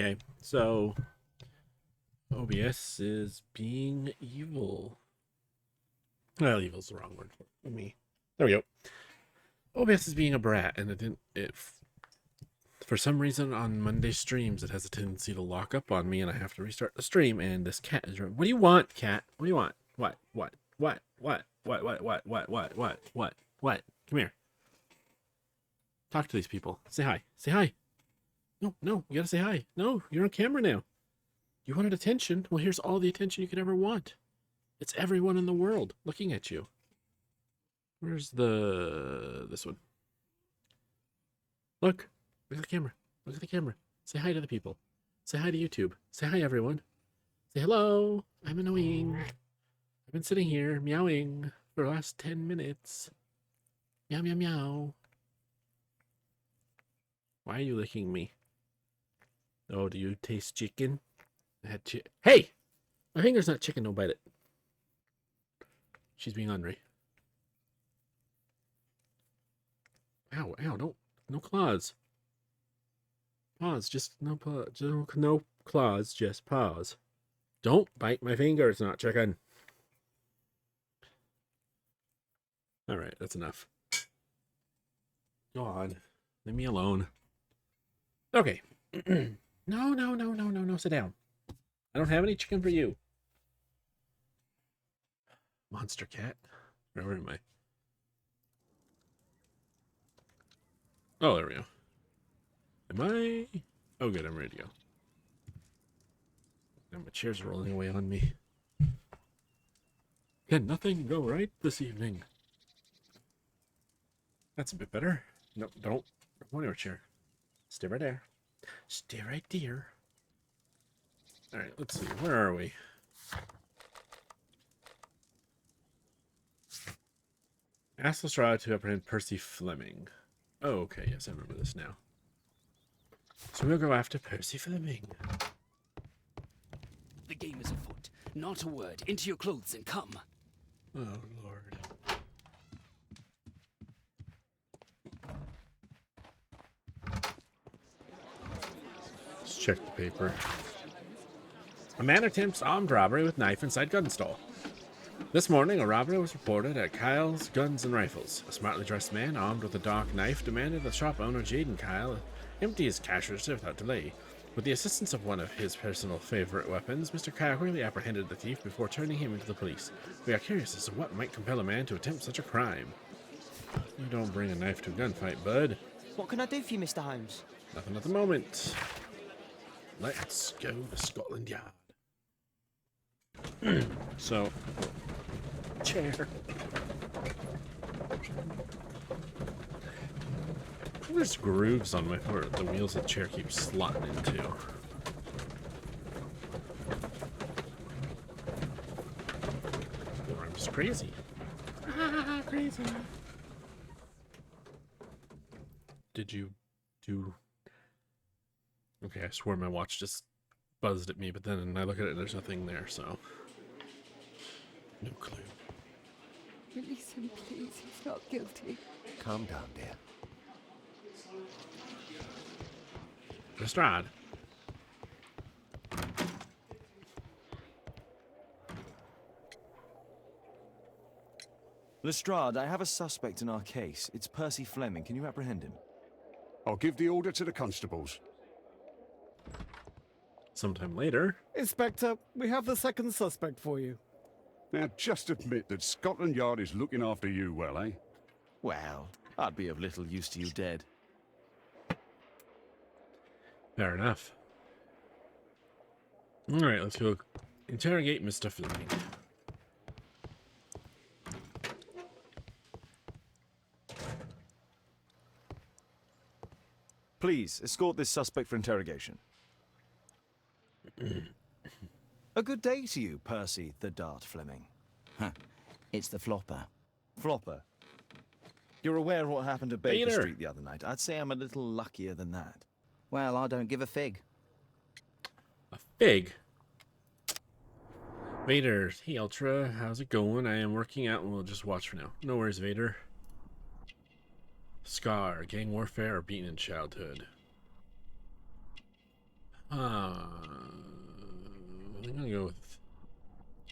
Okay, so OBS is being evil. Well, evil's the wrong word for me. There we go. OBS is being a brat, and for some reason on Monday streams it has a tendency to lock up on me, and I have to restart the stream. And this cat is running. What do you want, cat? What do you want? What? What? What? What? What? What? What? What? What? What? What? What? Come here. Talk to these people. Say hi. Say hi. No, no, you gotta say hi. No, you're on camera now. You wanted attention? Well, here's all the attention you could ever want. It's everyone in the world looking at you. Where's this one? Look. Look at the camera. Look at the camera. Say hi to the people. Say hi to YouTube. Say hi, everyone. Say hello. I'm annoying. I've been sitting here meowing for the last 10 minutes. Meow, meow, meow. Why are you licking me? Oh, do you taste chicken? Hey! My finger's not chicken, don't bite it. She's being ornery. Ow, ow, no claws. Pause, just no claws, just pause. Don't bite my finger, it's not chicken. Alright, that's enough. Go on. Leave me alone. Okay. No, sit down. I don't have any chicken for you. Monster cat. Where am I? Oh, there we go. Am I? Oh, good. I'm ready to go. Now my chair's rolling away on me. Can nothing go right this evening? That's a bit better. No, don't. Go on your chair. Stay right there. Stay right there. Alright, let's see. Where are we? Ask Lestrade to apprehend Percy Fleming. Oh, okay. Yes, I remember this now. So we'll go after Percy Fleming. The game is afoot. Not a word. Into your clothes and come. Oh, Lord. Let's check the paper. A man attempts armed robbery with knife inside gun store. This morning, a robbery was reported at Kyle's Guns and Rifles. A smartly dressed man, armed with a dark knife, demanded the shop owner, Jaden Kyle, empty his cash register without delay. With the assistance of one of his personal favorite weapons, Mr. Kyle quickly apprehended the thief before turning him into the police. We are curious as to what might compel a man to attempt such a crime. You don't bring a knife to a gunfight, bud. What can I do for you, Mr. Holmes? Nothing at the moment. Let's go to Scotland Yard. So, chair. There's grooves on my foot. The wheels of the chair keep slotting into. I'm just crazy. Crazy. Did you do... Okay, I swear my watch just buzzed at me, but then I look at it and there's nothing there, so... No clue. Release him, please. He's not guilty. Calm down, dear. Lestrade. Lestrade, I have a suspect in our case. It's Percy Fleming. Can you apprehend him? I'll give the order to the constables. Sometime later. Inspector, we have the second suspect for you. Now, just admit that Scotland Yard is looking after you well, eh? Well, I'd be of little use to you dead. Fair enough. Alright, let's go interrogate Mr. Fleming. Please, escort this suspect for interrogation. A good day to you, Percy the Dart Fleming. It's the flopper. Flopper. You're aware of what happened at Baker Peter. Street the other night. I'd say I'm a little luckier than that. Well, I don't give a fig. A fig? Vader, hey Ultra, how's it going? I am working out and we'll just watch for now. No worries, Vader. Scar, gang warfare or beaten in childhood? I'm gonna go with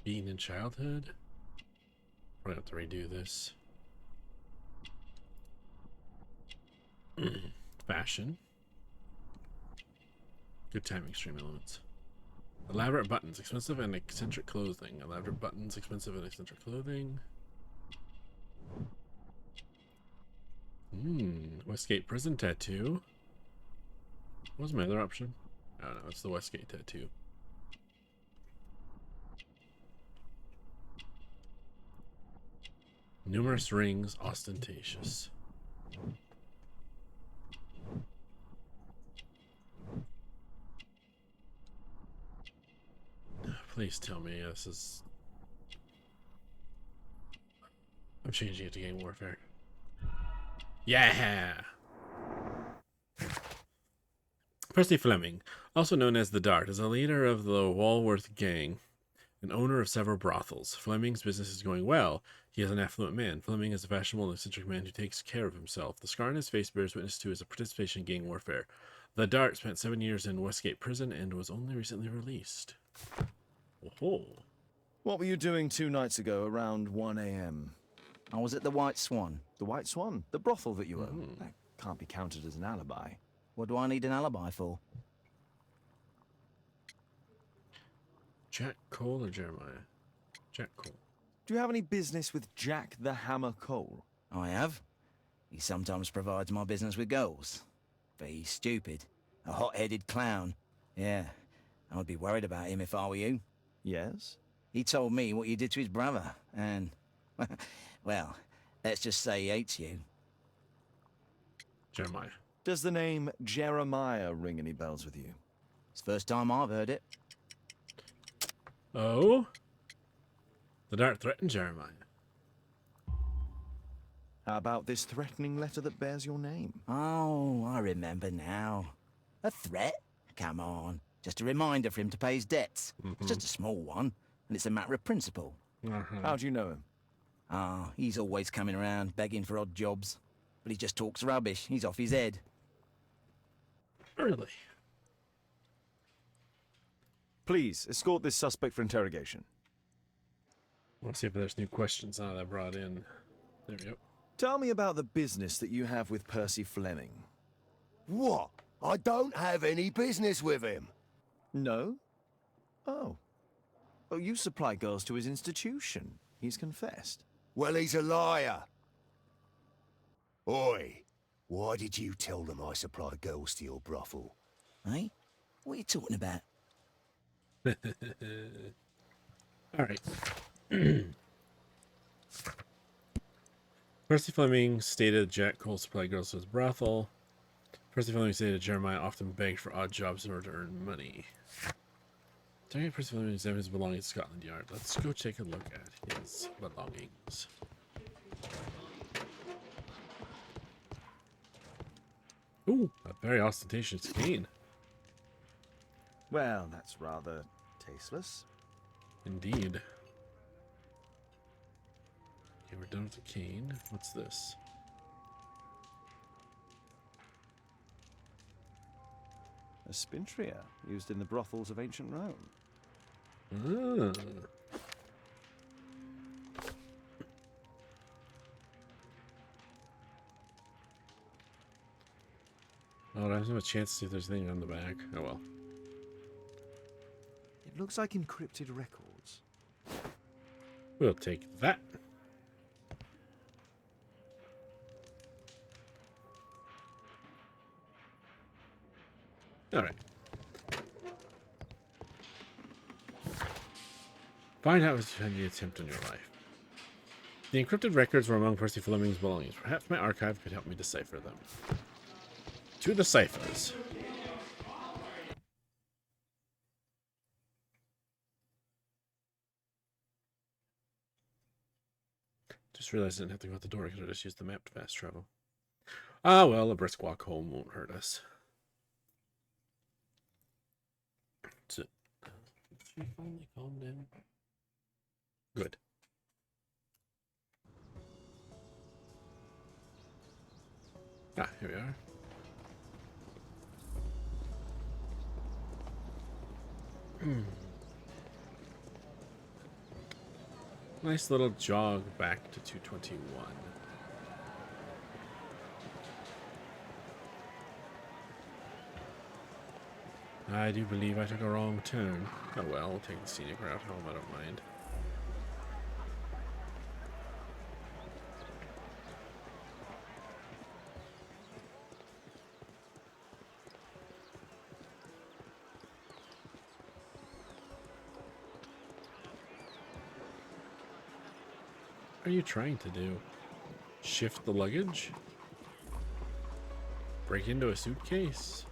being in childhood. Probably have to redo this. Fashion. Good timing, extreme elements. Elaborate buttons, expensive and eccentric clothing. Elaborate buttons, expensive and eccentric clothing. Westgate prison tattoo. What was my other option? I don't know, it's the Westgate tattoo. Numerous rings, ostentatious. Please tell me this is... I'm changing it to Gang Warfare. Yeah! Percy Fleming, also known as the Dart, is a leader of the Walworth gang and owner of several brothels. Fleming's business is going well. He is an affluent man. Fleming is a fashionable and eccentric man who takes care of himself. The scar on his face bears witness to his participation in gang warfare. The Dart spent 7 years in Westgate prison and was only recently released. Oh. What were you doing 2 nights ago around 1 a.m.? I was at the White Swan. The White Swan? The brothel that you own? That can't be counted as an alibi. What do I need an alibi for? Jack Cole or Jeremiah? Jack Cole. Do you have any business with Jack the Hammer Cole? I have. He sometimes provides my business with goals. But he's stupid. A hot-headed clown. Yeah, I would be worried about him if I were you. Yes? He told me what you did to his brother, and... well, let's just say he hates you. Jeremiah. Does the name Jeremiah ring any bells with you? It's the first time I've heard it. Oh? The Dart threatened Jeremiah. How about this threatening letter that bears your name? Oh, I remember now. A threat? Come on. Just a reminder for him to pay his debts. It's just a small one, and it's a matter of principle. How do you know him? Ah, he's always coming around, begging for odd jobs. But he just talks rubbish. He's off his head. Really? Please, escort this suspect for interrogation. Let's see if there's new questions now that I brought in. There we go. Tell me about the business that you have with Percy Fleming. What? I don't have any business with him. No? Oh. Oh, you supply girls to his institution. He's confessed. Well, he's a liar. Oi, why did you tell them I supply girls to your brothel? Eh? What are you talking about? Alright. Percy Fleming stated Jack Cole supplied girls to his brothel. Percy Fleming stated Jeremiah often begged for odd jobs in order to earn money. Target Percy Fleming examined his belongings at Scotland Yard. Let's go take a look at his belongings. Ooh, a very ostentatious cane. Well, that's rather tasteless. Indeed. Okay, we're done with the cane. What's this? A spintria, used in the brothels of ancient Rome. Ah. Oh, I don't have a chance to see if there's anything on the back. Oh well. It looks like encrypted records. We'll take that. Alright. Find out what you attempt in your life. The encrypted records were among Percy Fleming's belongings. Perhaps my archive could help me decipher them. To the ciphers. Just realized I didn't have to go out the door. I could have just used the map to fast travel. Ah, well, a brisk walk home won't hurt us. Did she finally calm down? Good. Ah, here we are. Nice little jog back to 221. I do believe I took a wrong turn. Oh well, I'll take the scenic route home, I don't mind. What are you trying to do? Shift the luggage? Break into a suitcase?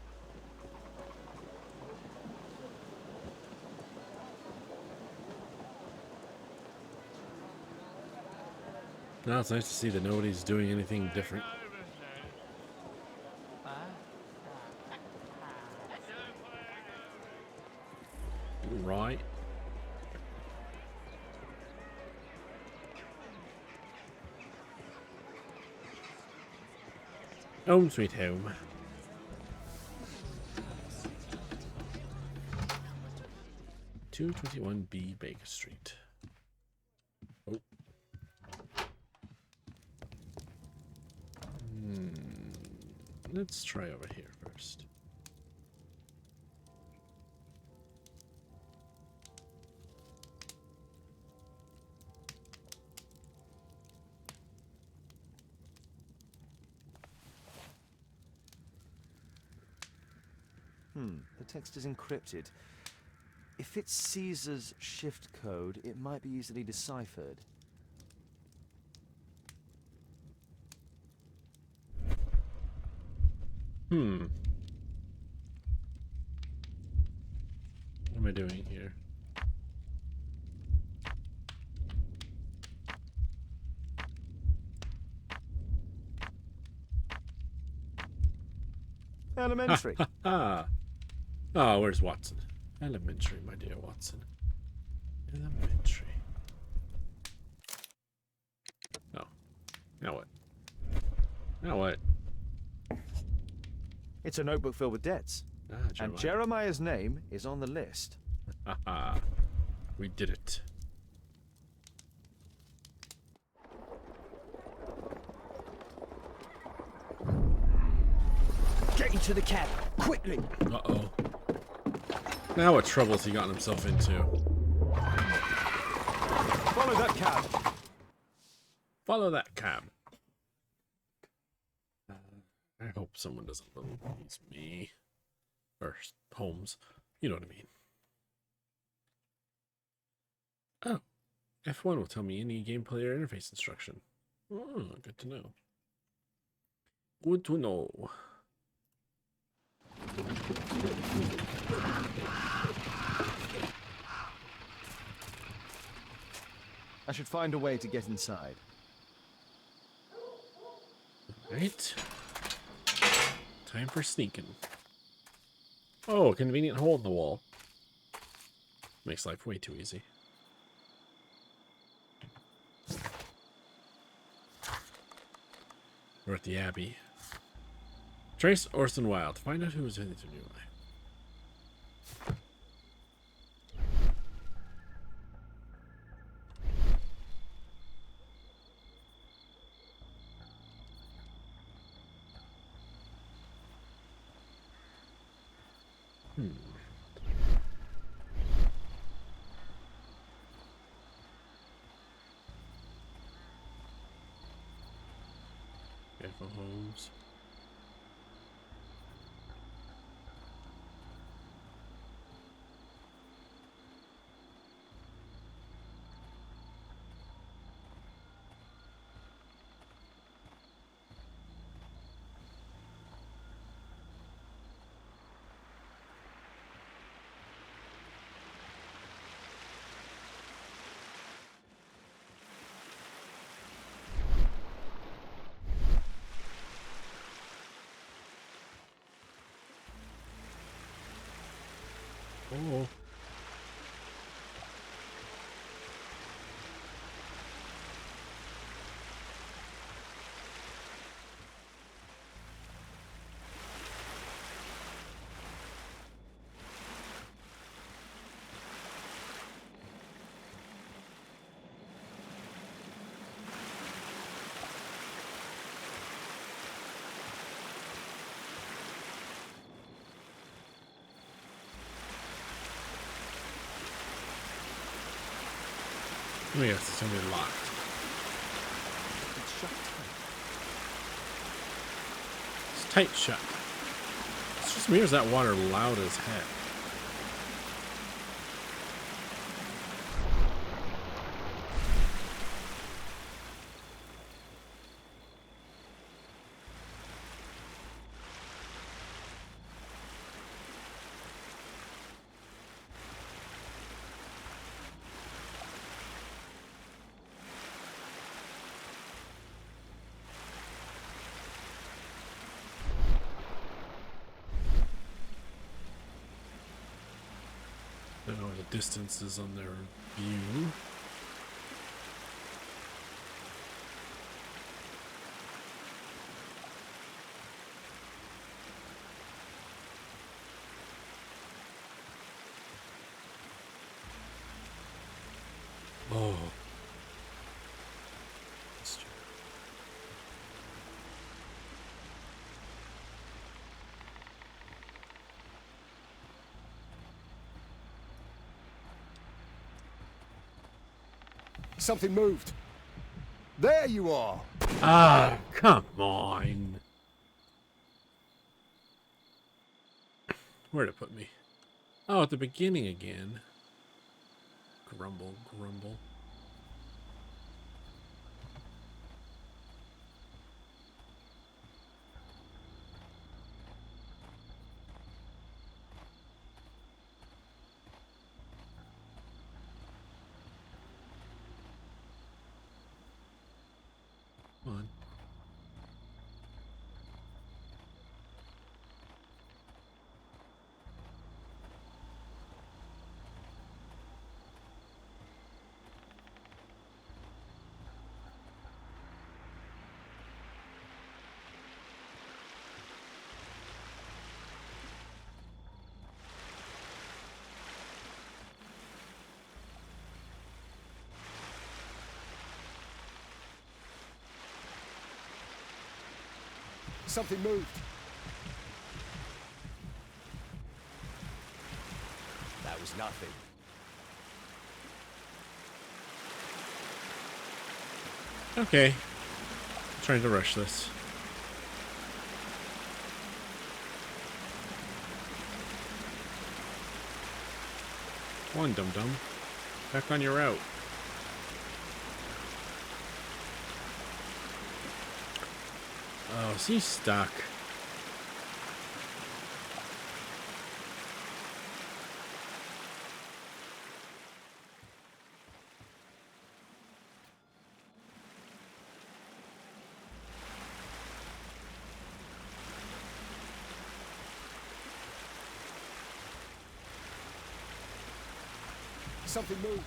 No, it's nice to see that nobody's doing anything different. Right. Home sweet home. (221B) Baker Street. Oh. Let's try over here first. The text is encrypted. If it's Caesar's shift code, it might be easily deciphered. What am I doing here? Elementary. Oh, where's Watson? Elementary, my dear Watson. Elementary. Oh. Now what? Now what? It's a notebook filled with debts. And Jeremiah's name is on the list. Haha. We did it. Get into the cab, quickly! Uh-oh. Now what trouble's he gotten himself into? Follow that cab. Follow that cab. I hope someone doesn't believe it's me. Or Holmes. You know what I mean. Oh. F1 will tell me any game player interface instruction. Oh, good to know. Good to know. I should find a way to get inside. Right. Time for sneaking. Oh, a convenient hole in the wall. Makes life way too easy. We're at the Abbey. Trace Orson Wilde to find out who is in this new life. Careful, Holmes. Oh. Oh yes, it's gonna be locked. It's shut tight. It's tight shut. It's just me, or is that water loud as heck? I don't know what the distance is on their view. Oh. That's true. Something moved. There you are. Ah, come on. Where'd it put me? Oh, at the beginning again. Grumble, grumble. Come on. Something moved. That was nothing. Okay. I'm trying to rush this. Come on, dum-dum. Back on your route. Oh, is he stuck? Something moved.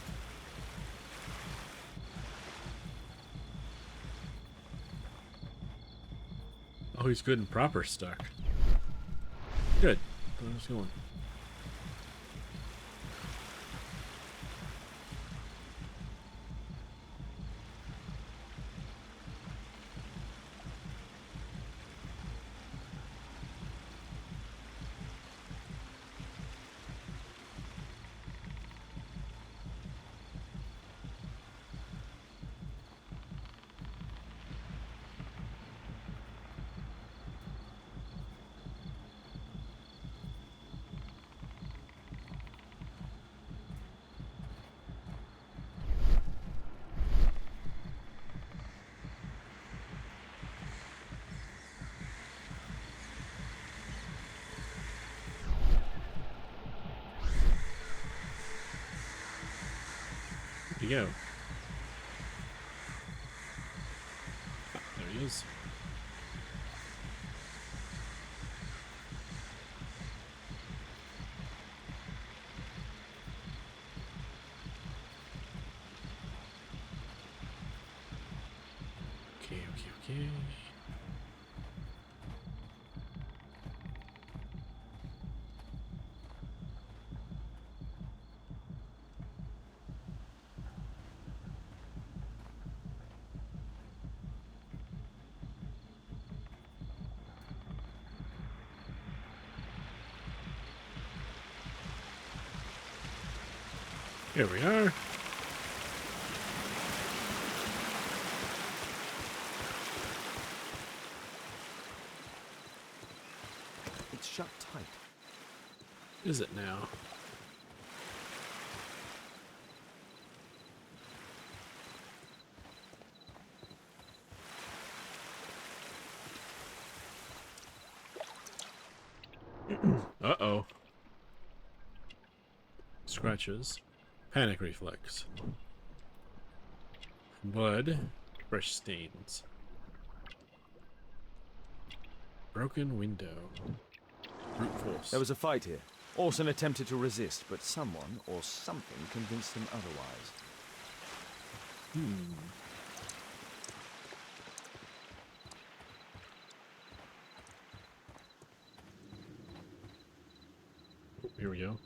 Oh, he's good and proper stuck. Good. How's it going? Where'd he go? Ah, there he is. Okay, okay, okay. Here we are. Is it now? Uh-oh. Scratches. Panic reflex. Blood. Fresh stains. Broken window. Brute force. There was a fight here. Orson attempted to resist, but someone or something convinced him otherwise. Here we go.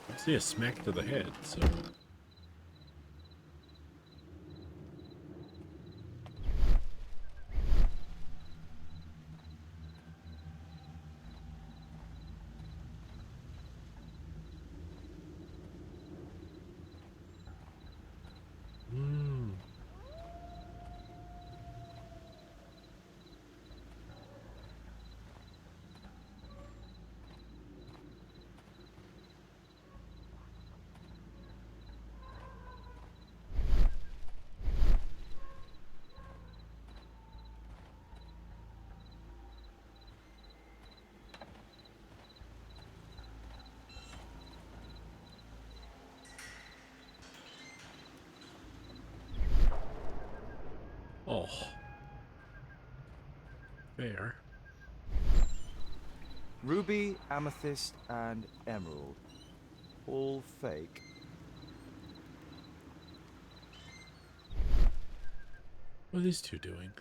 I see a smack to the head, so... Oh. Fair. Ruby, amethyst, and emerald. All fake. What are these two doing?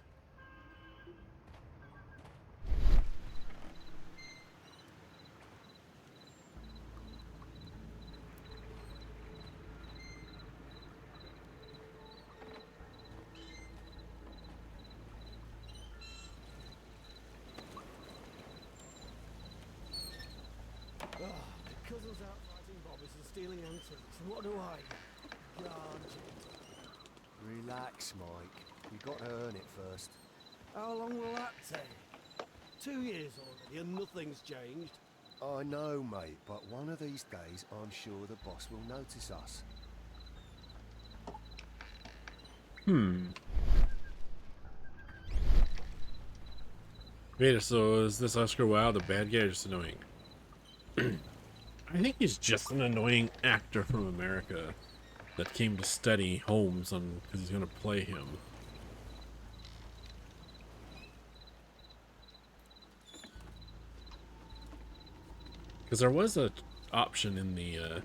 The cousin's out fighting bobbies and stealing antiques, and what do I do? Guardian. Relax, Mike. You got to earn it first. How long will that take? 2 years already and nothing's changed. I know, mate, but one of these days I'm sure the boss will notice us. Wait, so is this Oscar Wilde a bad guy or just annoying? I think he's just an annoying actor from America that came to study Holmes on because he's gonna play him. Because there was a option in the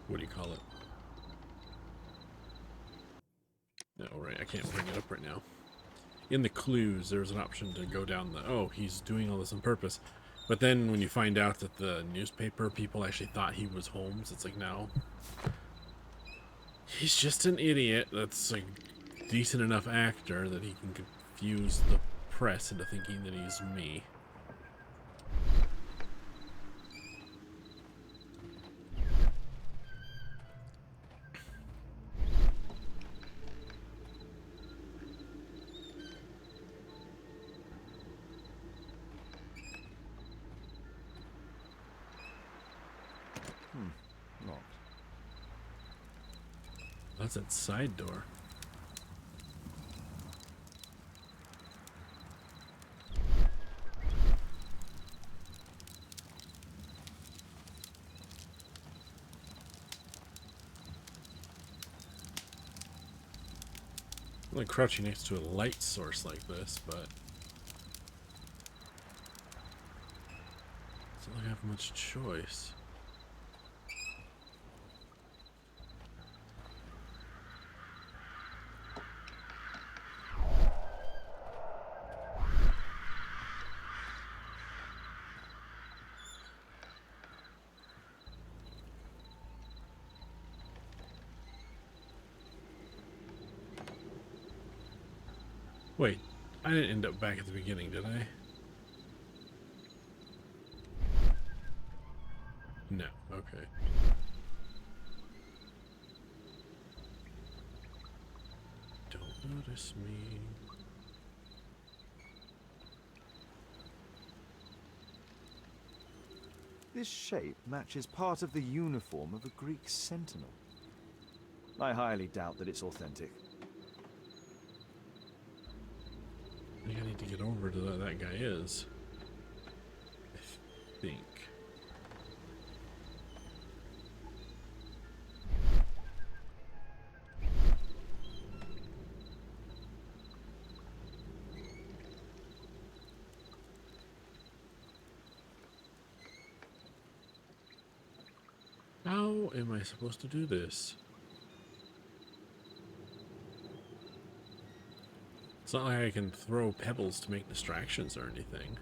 what do you call it? No, right, I can't bring it up right now. In the clues, there's an option to go down the, oh, he's doing all this on purpose. But then when you find out that the newspaper people actually thought he was Holmes, it's like, no. He's just an idiot that's a decent enough actor that he can confuse the press into thinking that he's me. Locked. That's that side door. I'm like crouching next to a light source like this, but it's not like I have much choice. Wait, I didn't end up back at the beginning, did I? Okay. Don't notice me. This shape matches part of the uniform of a Greek sentinel. I highly doubt that it's authentic. I think I need to get over to that guy is. I think. How am I supposed to do this? It's not like I can throw pebbles to make distractions or anything.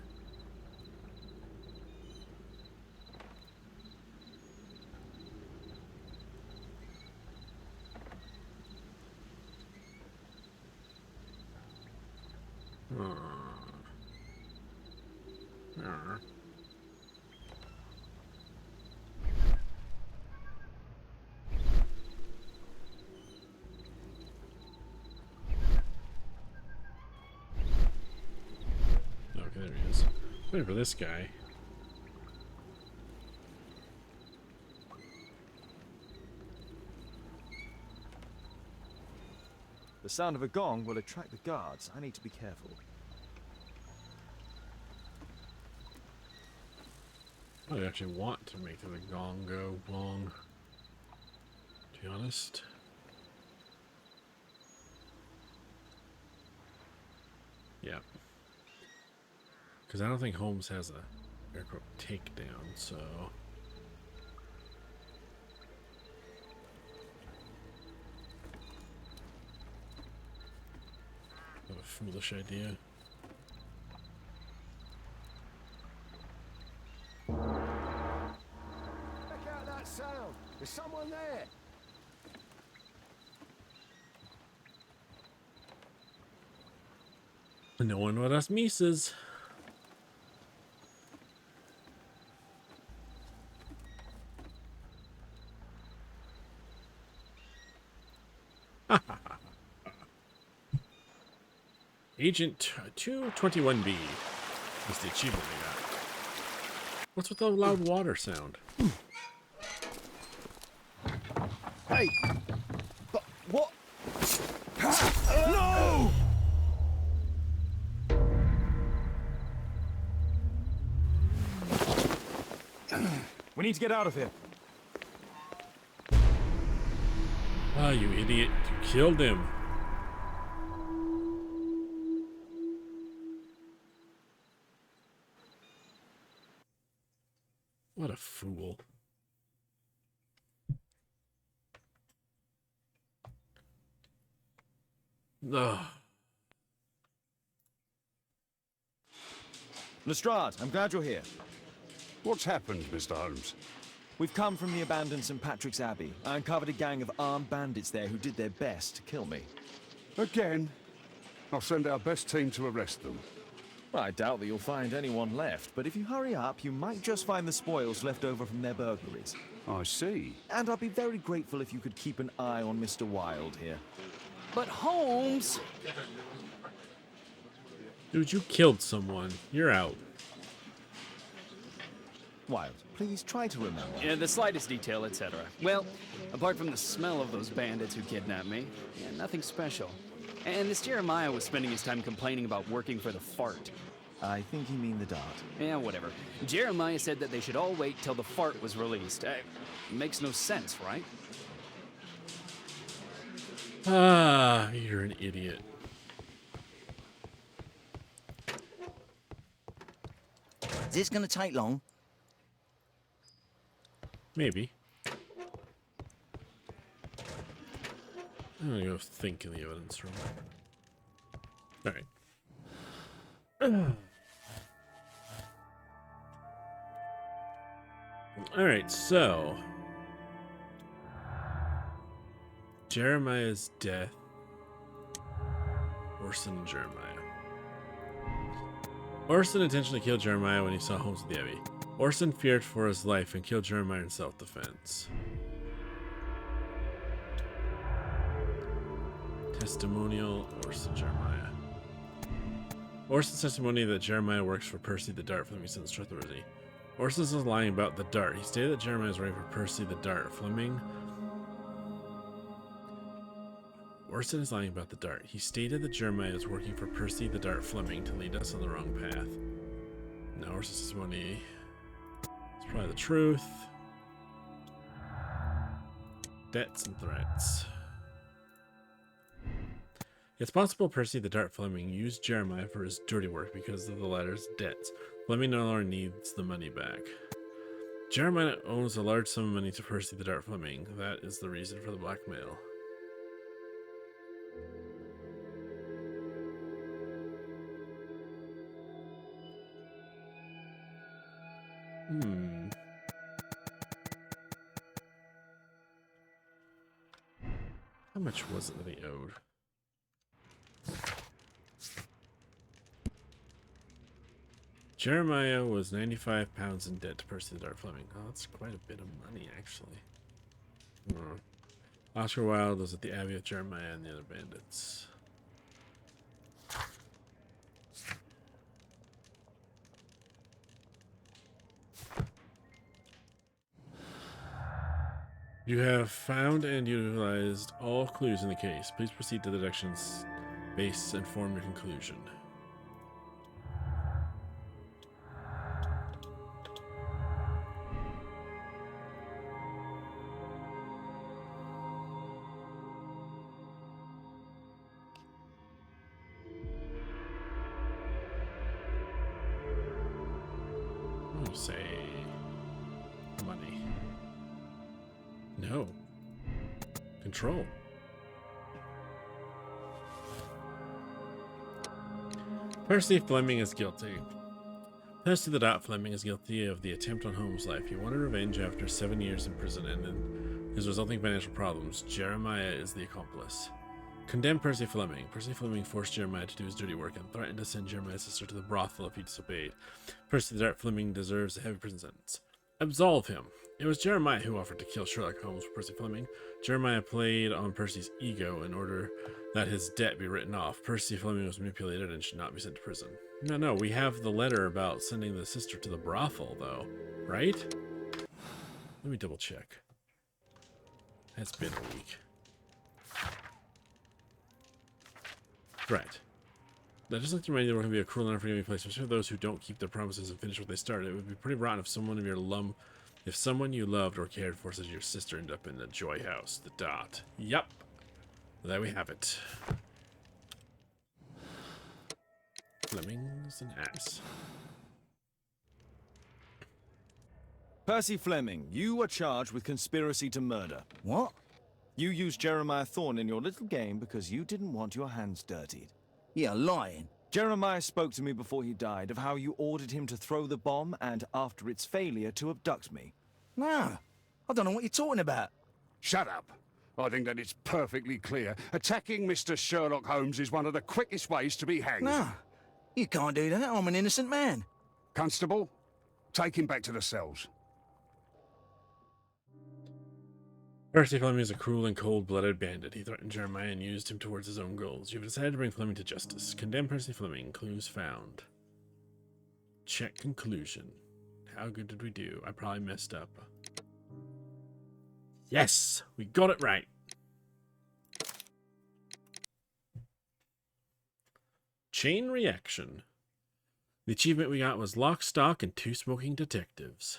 Okay, there he is. Wait for this guy. The sound of a gong will attract the guards. I need to be careful. I actually want to make the gong go long, to be honest. Yeah. Because I don't think Holmes has a aircraft takedown, so... What a foolish idea. Check out that sound. There's someone there. No one but us Mises. Agent 221B is the achievement we got. What's with the loud water sound? Hey! But what? No! We need to get out of here. Ah, you idiot. You killed him. What a fool. Ugh. Lestrade, I'm glad you're here. What's happened, Mr. Holmes? We've come from the abandoned St. Patrick's Abbey. I uncovered a gang of armed bandits there who did their best to kill me. Again? I'll send our best team to arrest them. Well, I doubt that you'll find anyone left, but if you hurry up, you might just find the spoils left over from their burglaries. I see. And I'd be very grateful if you could keep an eye on Mr. Wilde here. But Holmes! Dude, you killed someone. You're out. Wilde, please try to remember. Yeah, the slightest detail, etc. Well, apart from the smell of those bandits who kidnapped me, yeah, nothing special. And this Jeremiah was spending his time complaining about working for the fart. I think you mean the dart. Yeah, whatever. Jeremiah said that they should all wait till the fart was released. Makes no sense, right? Ah, you're an idiot. Is this going to take long? Maybe. I'm gonna go think in the evidence room. Alright. Alright, so... Jeremiah's death. Orson and Jeremiah. Orson intentionally killed Jeremiah when he saw Holmes at the Abbey. Orson feared for his life and killed Jeremiah in self-defense. Testimonial, Orson Jeremiah. Orson's testimony that Jeremiah works for Percy the Dart Fleming seems trustworthy. Orson is lying about the dart. He stated that Jeremiah is working for Percy the Dart Fleming. Orson is lying about the dart. He stated that Jeremiah is working for Percy the Dart Fleming to lead us on the wrong path. Now Orson's testimony is probably the truth. Debts and threats. It's possible Percy the Dart Fleming used Jeremiah for his dirty work because of the latter's debts. Fleming no longer needs the money back. Jeremiah owes a large sum of money to Percy the Dart Fleming. That is the reason for the blackmail. How much was it that he owed? Jeremiah was 95 pounds in debt to Percy the Dart Fleming. Oh, that's quite a bit of money, actually. Oscar Wilde was at the Abbey with Jeremiah and the other bandits. You have found and utilized all clues in the case. Please proceed to the deductions base and form your conclusion. I'll say money. No. Control. Percy Fleming is guilty. Percy the Dart Fleming is guilty of the attempt on Holmes' life. He wanted revenge after 7 years in prison and in his resulting financial problems. Jeremiah is the accomplice. Condemn Percy Fleming. Percy Fleming forced Jeremiah to do his dirty work and threatened to send Jeremiah's sister to the brothel if he disobeyed. Percy the Dart Fleming deserves a heavy prison sentence. Absolve him. It was Jeremiah who offered to kill Sherlock Holmes for Percy Fleming. Jeremiah played on Percy's ego in order that his debt be written off. Percy Fleming was manipulated and should not be sent to prison. No, we have the letter about sending the sister to the brothel, though, right? Let me double check. It's been a week. Right. I'd just like to remind you that we're going to be a cruel and unforgiving place, especially for those who don't keep their promises and finish what they started. It would be pretty rotten if someone you loved or cared for, such as your sister, ended up in the Joy House. The Dot. Yup. There we have it. Fleming's an ass. Percy Fleming, you are charged with conspiracy to murder. What? You used Jeremiah Thorne in your little game because you didn't want your hands dirtied. You're lying. Jeremiah spoke to me before he died of how you ordered him to throw the bomb and, after its failure, to abduct me. No, I don't know what you're talking about. Shut up. I think that it's perfectly clear. Attacking Mr. Sherlock Holmes is one of the quickest ways to be hanged. No, you can't do that. I'm an innocent man. Constable, take him back to the cells. Percy Fleming is a cruel and cold-blooded bandit. He threatened Jeremiah and used him towards his own goals. You've decided to bring Fleming to justice. Condemn Percy Fleming. Clues found. Check conclusion. How good did we do? I probably messed up. Yes! We got it right! Chain reaction. The achievement we got was Lock, Stock, and 2 Smoking Detectives.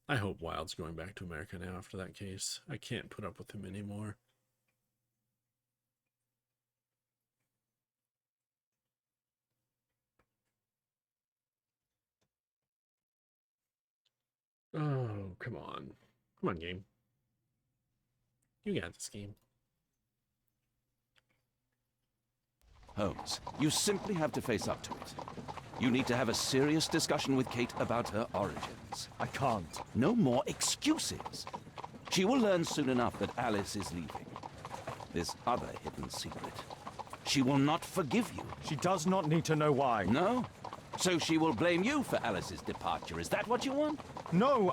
I hope Wilde's going back to America now after that case. I can't put up with him anymore. Oh, come on. Come on, game. You got this game. Holmes, you simply have to face up to it. You need to have a serious discussion with Kate about her origins. I can't. No more excuses. She will learn soon enough that Alice is leaving. This other hidden secret. She will not forgive you. She does not need to know why. No? So she will blame you for Alice's departure. Is that what you want? No,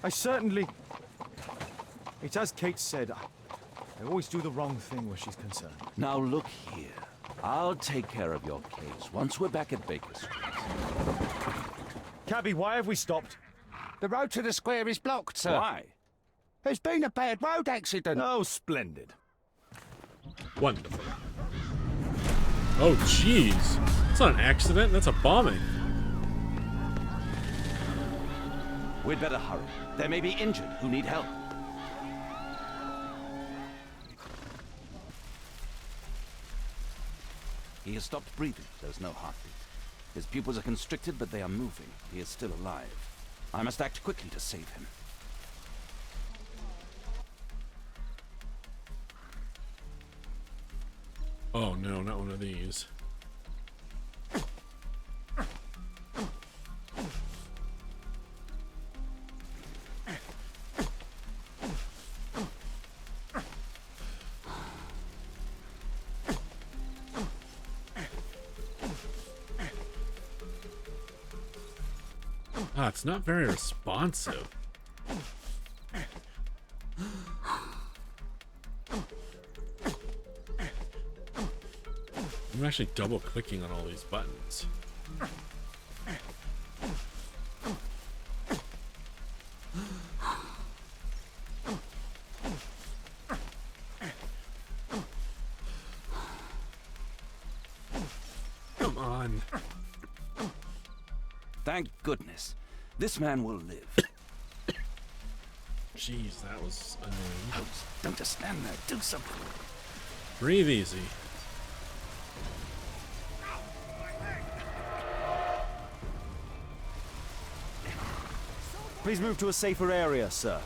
I certainly... It's as Kate said, I always do the wrong thing where she's concerned. Now look here. I'll take care of your case once we're back at Baker Street. Cabby, why have we stopped? The road to the square is blocked, sir. Why? There's been a bad road accident. Oh, splendid. Wonderful. Oh, jeez. That's not an accident. That's a bombing. We'd better hurry. There may be injured who need help. He has stopped breathing. There's no heartbeat. His pupils are constricted, but they are moving. He is still alive. I must act quickly to save him. Oh no, not one of these. Ah, it's not very responsive. I'm actually double clicking on all these buttons. Come on. Thank goodness. This man will live. Jeez, that was annoying. Holmes, don't just stand there. Do something. Breathe easy. Please move to a safer area, sir.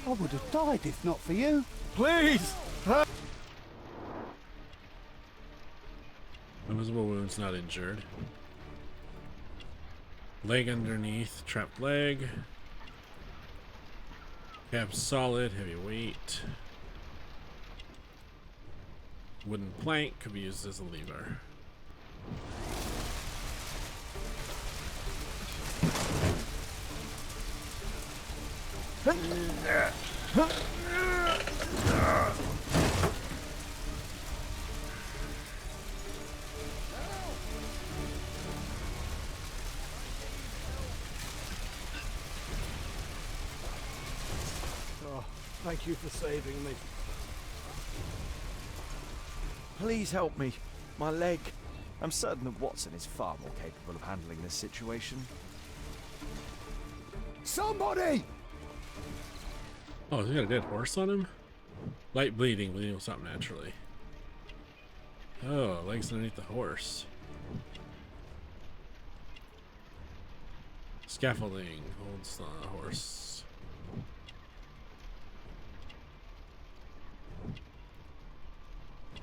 I would have died if not for you. Please! Invisible wounds, not injured. Leg underneath, trapped leg. Cap solid, heavy weight. Wooden plank could be used as a lever. Oh, thank you for saving me. Please help me. My leg. I'm certain that Watson is far more capable of handling this situation. Somebody! Oh, he's got a dead horse on him? Light bleeding, bleeding will stop naturally. Oh, legs underneath the horse. Scaffolding holds the horse.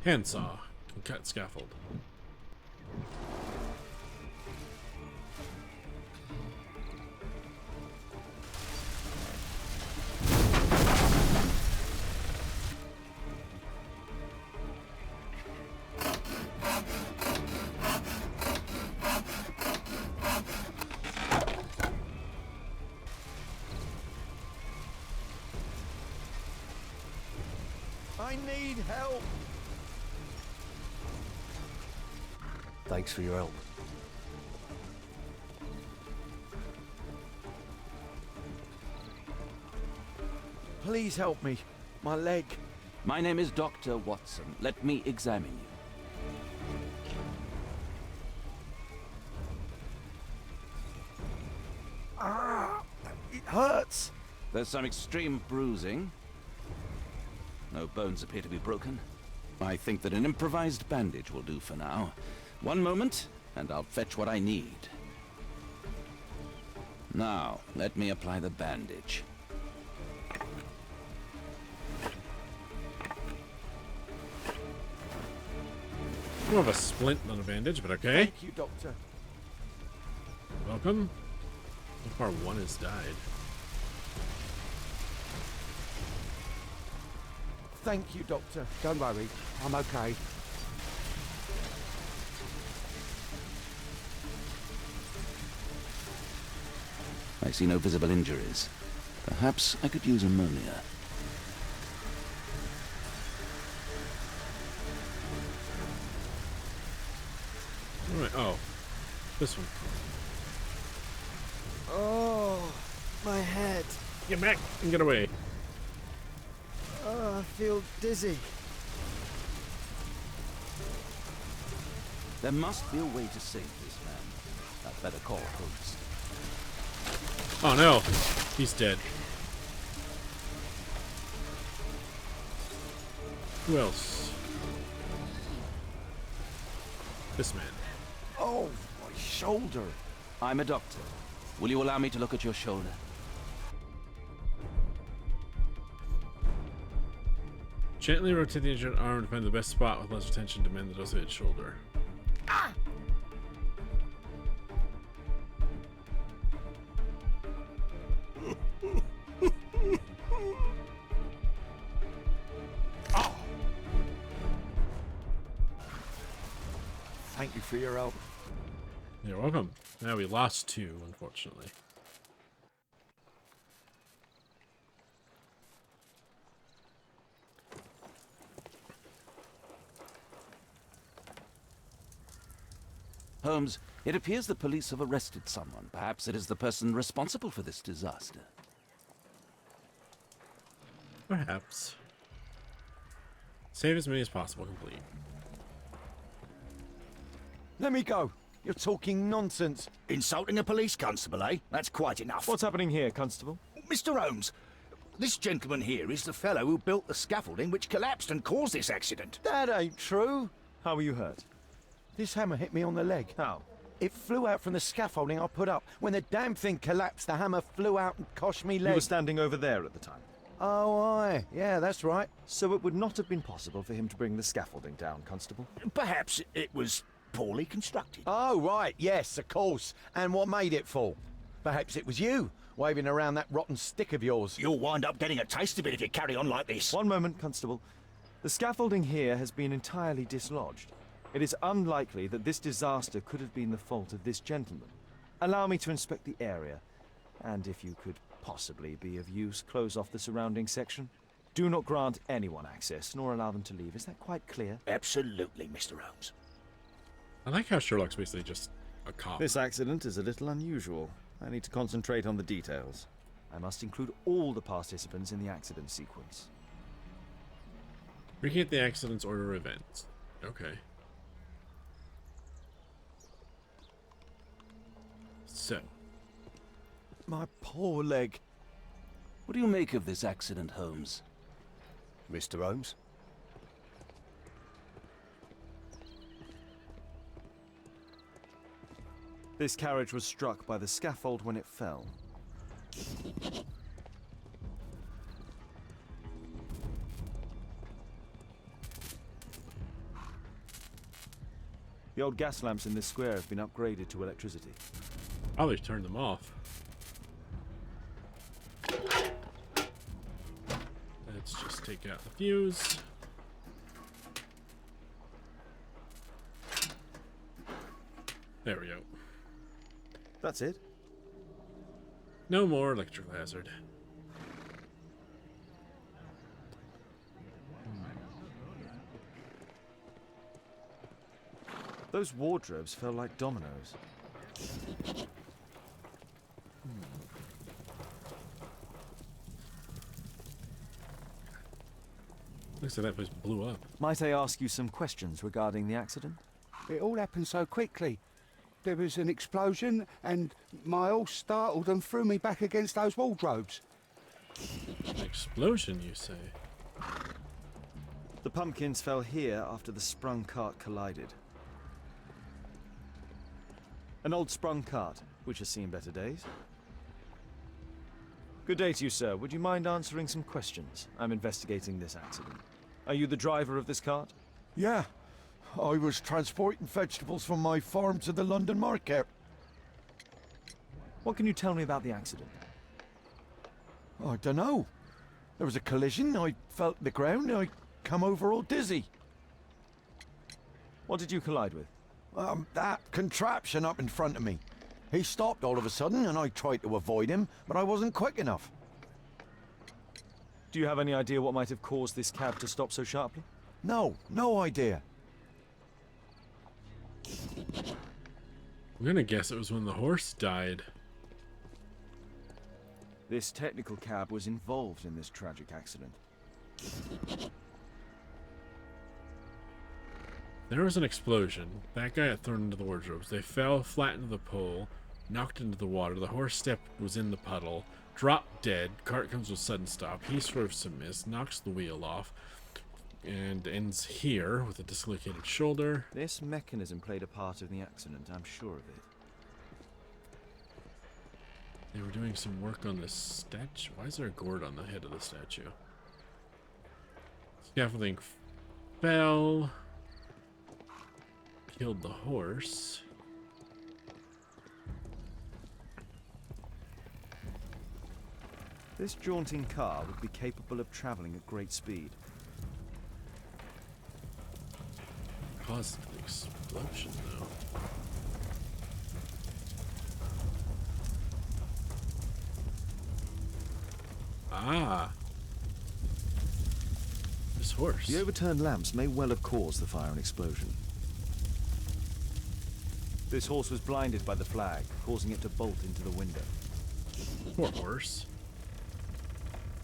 Handsaw can cut scaffold. I need help. Thanks for your help. Please help me. My leg. My name is Dr. Watson. Let me examine you. It hurts. There's some extreme bruising. No bones appear to be broken. I think that an improvised bandage will do for now. One moment, and I'll fetch what I need. Now, let me apply the bandage. More of a splint than a bandage, but okay. Thank you, Doctor. Welcome. So far, one has died. Thank you, Doctor. Don't worry, I'm okay. I see no visible injuries. Perhaps I could use ammonia. Alright, oh. This one. Oh, my head. Get back and get away. Oh, I feel dizzy. There must be a way to save this man. I'd better call Holmes. Oh no, he's dead. Who else? This man. Oh, my shoulder. I'm a doctor. Will you allow me to look at your shoulder? Gently rotate the injured arm to find the best spot with less attention to mend the dislocated shoulder. Thank you for your help. You're welcome. Now we lost two, unfortunately. Holmes, it appears the police have arrested someone. Perhaps it is the person responsible for this disaster. Perhaps. Save as many as possible, complete. Let me go. You're talking nonsense. Insulting a police constable, eh? That's quite enough. What's happening here, Constable? Mr. Holmes, this gentleman here is the fellow who built the scaffolding which collapsed and caused this accident. That ain't true. How were you hurt? This hammer hit me on the leg. How? It flew out from the scaffolding I put up. When the damn thing collapsed, the hammer flew out and cost me leg. You were standing over there at the time. Oh, aye. Yeah, that's right. So it would not have been possible for him to bring the scaffolding down, Constable? Perhaps it was poorly constructed. Oh, right. Yes, of course. And what made it fall? Perhaps it was you, waving around that rotten stick of yours. You'll wind up getting a taste of it if you carry on like this. One moment, Constable. The scaffolding here has been entirely dislodged. It is unlikely that this disaster could have been the fault of this gentleman. Allow me to inspect the area, and if you could possibly be of use, close off the surrounding section. Do not grant anyone access, nor allow them to leave. Is that quite clear? Absolutely, Mr. Holmes. I like how Sherlock's basically just a cop. This accident is a little unusual. I need to concentrate on the details. I must include all the participants in the accident sequence. Recreate the accident's order of events. Okay. So. My poor leg. What do you make of this accident, Holmes? Mr. Holmes? This carriage was struck by the scaffold when it fell. The old gas lamps in this square have been upgraded to electricity. Probably turn them off. Let's just take out the fuse. There we go. That's it. No more electrical hazard. Those wardrobes fell like dominoes. Looks like that place blew up. Might I ask you some questions regarding the accident? It all happened so quickly. There was an explosion, and my horse startled and threw me back against those wardrobes. An explosion, you say? The pumpkins fell here after the sprung cart collided. An old sprung cart, which has seen better days. Good day to you, sir. Would you mind answering some questions? I'm investigating this accident. Are you the driver of this cart? Yeah. I was transporting vegetables from my farm to the London market. What can you tell me about the accident? I don't know. There was a collision, I felt the ground, I come over all dizzy. What did you collide with? That contraption up in front of me. He stopped all of a sudden and I tried to avoid him, but I wasn't quick enough. Do you have any idea what might have caused this cab to stop so sharply? No, no idea. I'm gonna guess it was when the horse died. This technical cab was involved in this tragic accident. There was an explosion. That guy got thrown into the wardrobes. They fell flat into the pole, knocked into the water. The horse stepped, was in the puddle, dropped dead. Cart comes with sudden stop. He swerves to miss, knocks the wheel off, and ends here with a dislocated shoulder. This mechanism played a part in the accident, I'm sure of it. They were doing some work on this statue. Why is there a gourd on the head of the statue? Scaffolding fell. Killed the horse. This jaunting car would be capable of traveling at great speed. Caused an explosion, though. Ah. This horse. The overturned lamps may well have caused the fire and explosion. This horse was blinded by the flag, causing it to bolt into the window. Poor horse.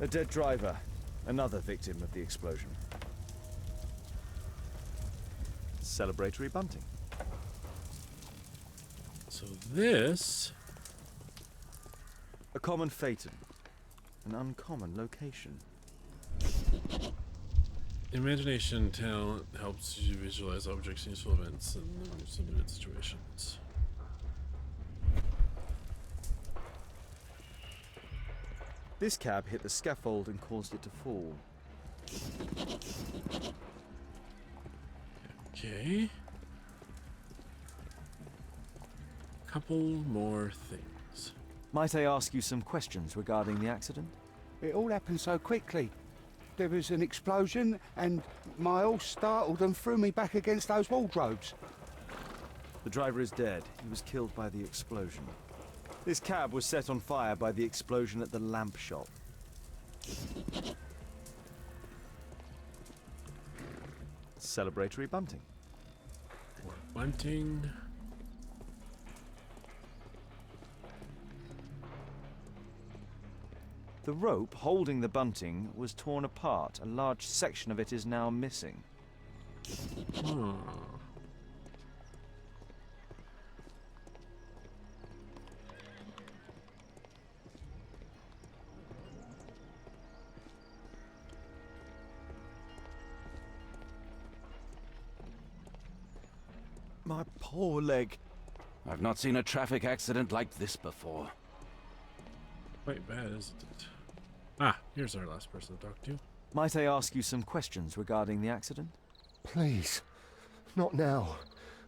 A dead driver, another victim of the explosion. Celebratory bunting. So this... A common phaeton. An uncommon location. Imagination talent helps you visualize objects, useful events, and limited situations. This cab hit the scaffold and caused it to fall. Okay. Couple more things. Might I ask you some questions regarding the accident? It all happened so quickly. There was an explosion and my horse startled and threw me back against those wardrobes. The driver is dead. He was killed by the explosion. This cab was set on fire by the explosion at the lamp shop. Celebratory bunting. More bunting. The rope holding the bunting was torn apart. A large section of it is now missing. Hmm. My poor leg. I've not seen a traffic accident like this before. Quite bad, isn't it? Ah, here's our last person to talk to. Might I ask you some questions regarding the accident? Please. Not now.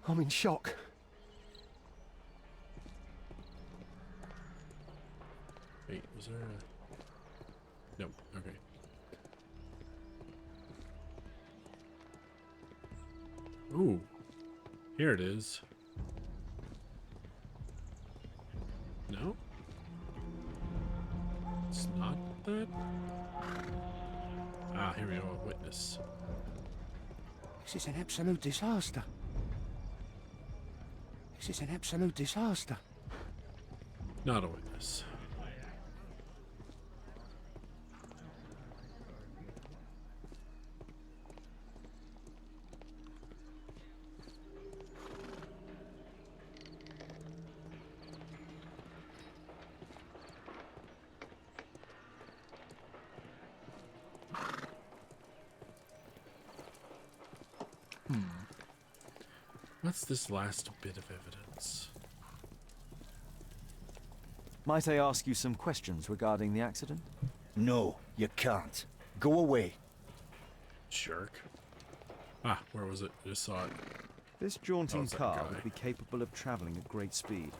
I'm in shock. Wait, was there a... No, okay. Ooh. Here it is. No? It's not that? Ah, here we go, a witness. This is an absolute disaster. This is an absolute disaster. Not a witness. What's this last bit of evidence? Might I ask you some questions regarding the accident? No, you can't. Go away. Jerk. Ah, where was it? I just saw it. This jaunting it's that car guy. would be capable of traveling at great speed.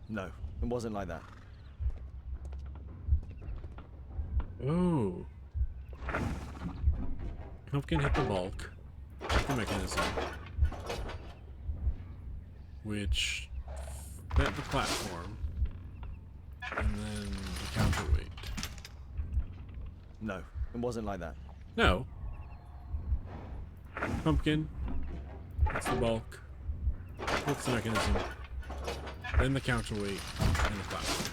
No, it wasn't like that. Oh. Pumpkin hit the bulk, the mechanism, which bent the platform, and then the counterweight. No, it wasn't like that. No. Pumpkin hits the bulk, hits the mechanism, then the counterweight, and the platform.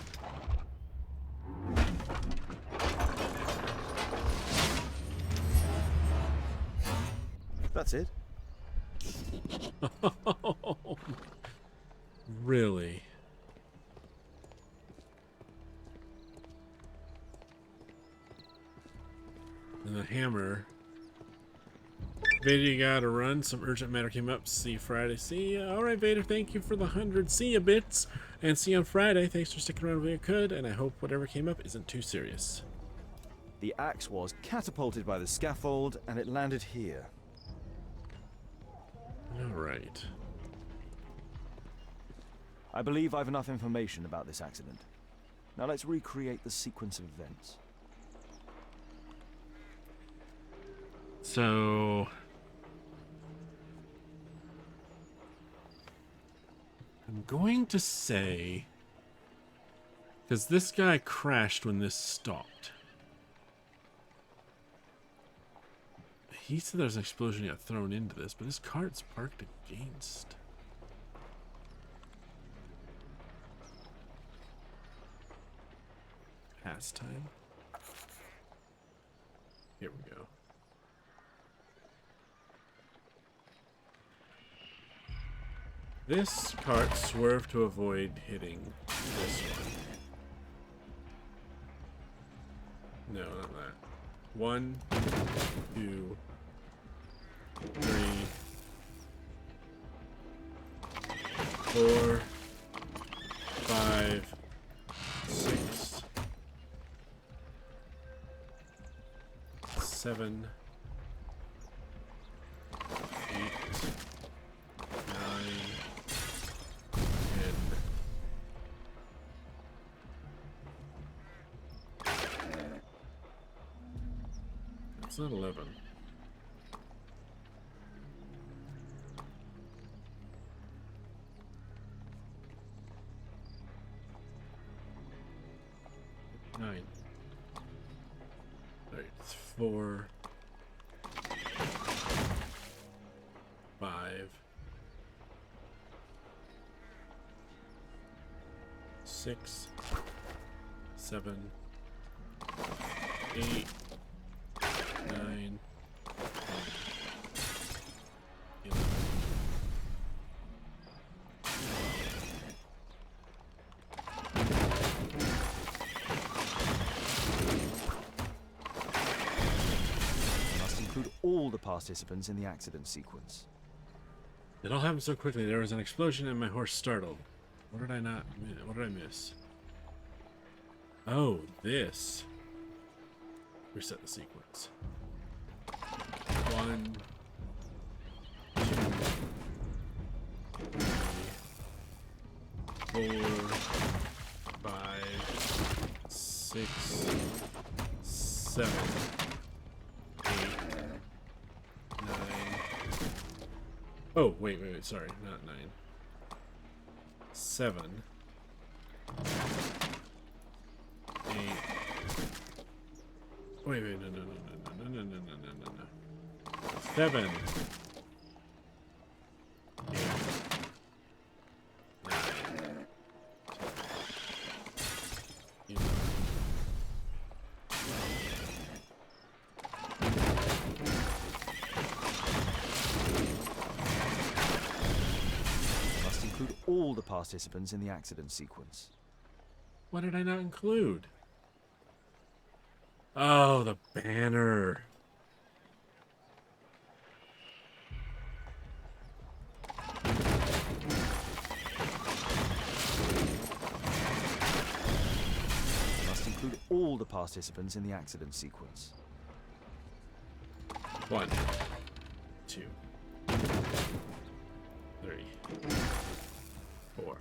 That's it. Really? And the hammer. Vader, you gotta run. Some urgent matter came up. See you Friday. See ya. Alright, Vader, thank you for the 100 see ya bits. And see you on Friday. Thanks for sticking around if you could. And I hope whatever came up isn't too serious. The axe was catapulted by the scaffold, and it landed here. Alright. I believe I've enough information about this accident. Now let's recreate the sequence of events. So... I'm going to say... because this guy crashed when this stopped. He said there's an explosion got thrown into this, but his cart's parked against. Pastime. Here we go. This cart swerved to avoid hitting this one. No, not that. 1, 2, 3, 4, 5, 6, 7, 8, 9, 10. It's not 11. Nine. Right, it's 4, 5, 6, 7, 8, 9, 11. Must include all the participants in the accident sequence. It all happened so quickly. There was an explosion and my horse startled. What did I not? What did I miss? Oh, this. Reset the sequence. 1, 2, 3, 4, 5, 6, 7, 8, 9. Oh, wait, sorry, not 9. 7, 8. Wait, no. 7, 8, 9, 10, 11. Must include all the participants in the accident sequence. What did I not include? Oh, the banner. Must include all the participants in the accident sequence. 1, 2, 3, 4,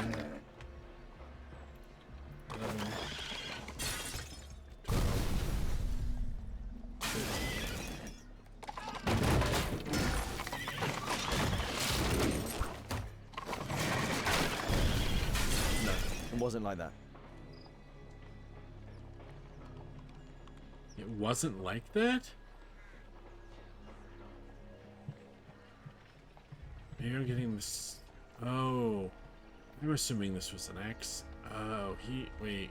11, 12, 15. No, it wasn't like that. It wasn't like that? Maybe I'm getting this. Oh. I'm assuming this was an X. Oh, wait.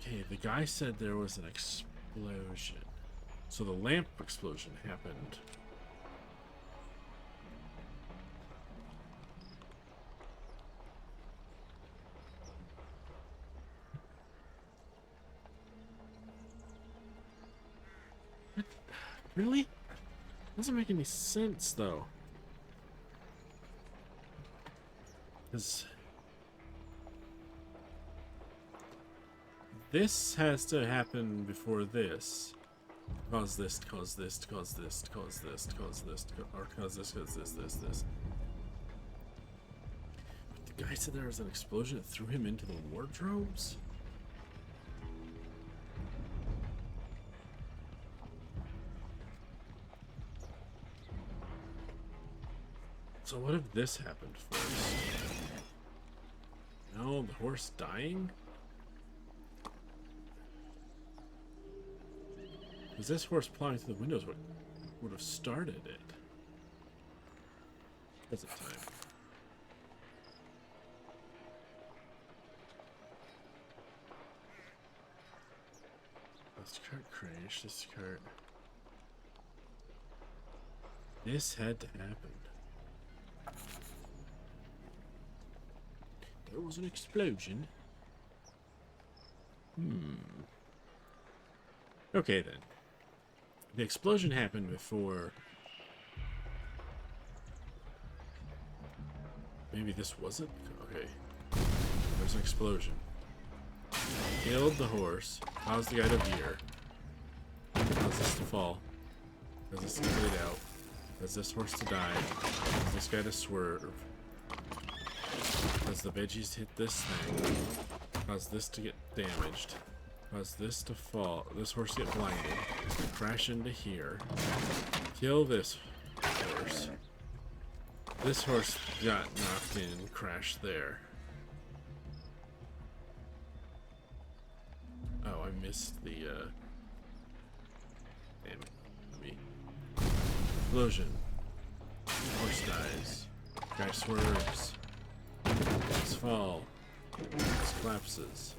Okay, the guy said there was an explosion. So the lamp explosion happened. What? Really? Doesn't make any sense, though. Because this has to happen before this. Cause this, cause this, cause this, cause this, cause this, or cause this, this. But the guy said there was an explosion that threw him into the wardrobes? So what if this happened first? No, the horse dying? Because this horse plowing through the windows would have started it. What's it time? This cart crash, this cart. This had to happen. There was an explosion. Okay then. The explosion happened before. Maybe this wasn't? Okay. There's an explosion. Killed the horse. Caused the guy to veer. Caused this to fall. Caused this to bleed out. Caused this horse to die. Caused this guy to swerve. Caused the veggies to hit this thing. Caused this to get damaged. Caused this to fall. This horse to get blinded. Crash into here. Kill this horse. This horse got knocked in and crashed there. Oh, I missed the, damn it. Let me... Explosion. Horse dies. Guy swerves. Horse fall. Horse collapses.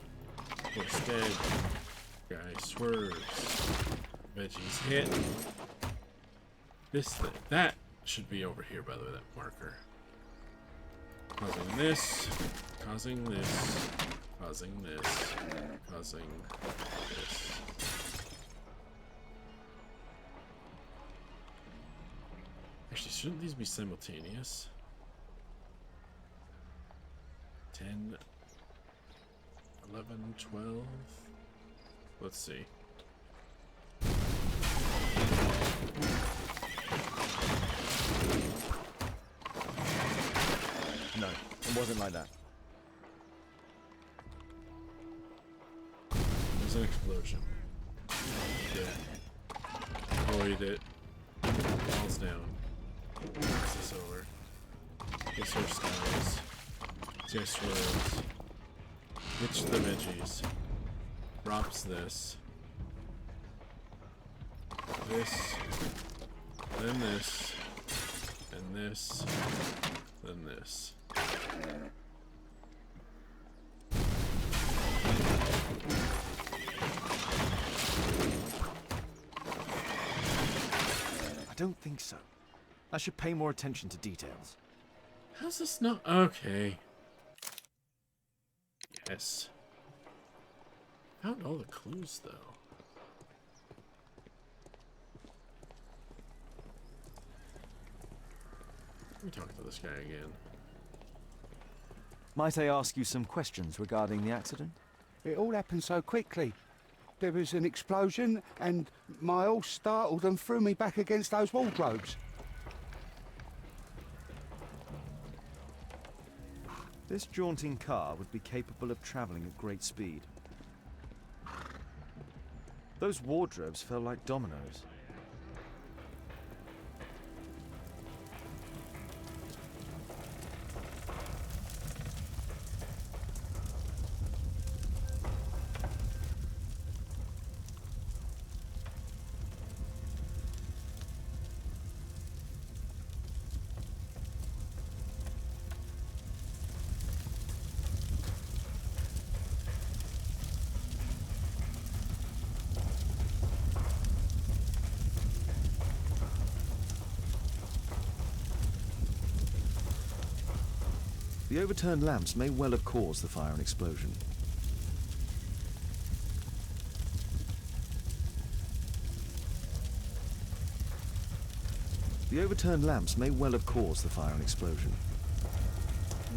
Horse dead. Guy swerves. Veggies hit. This thing. That should be over here, by the way, that marker. Causing this. Causing this. Causing this. Causing this. Actually, shouldn't these be simultaneous? 10, 11, 12. Let's see. No, it wasn't like that. There's an explosion. Yeah. Avoid it. Falls down. Knocks this over. This horse dies. This guy swerves. Hits the veggies. Drops this. This. Then this. And this. Then this. I don't think so. I should pay more attention to details. How's this not okay? Yes. Found all the clues though. Let me talk to this guy again. Might I ask you some questions regarding the accident? It all happened so quickly. There was an explosion, and my horse startled and threw me back against those wardrobes. This jaunting car would be capable of traveling at great speed. Those wardrobes fell like dominoes. The overturned lamps may well have caused the fire and explosion. The overturned lamps may well have caused the fire and explosion.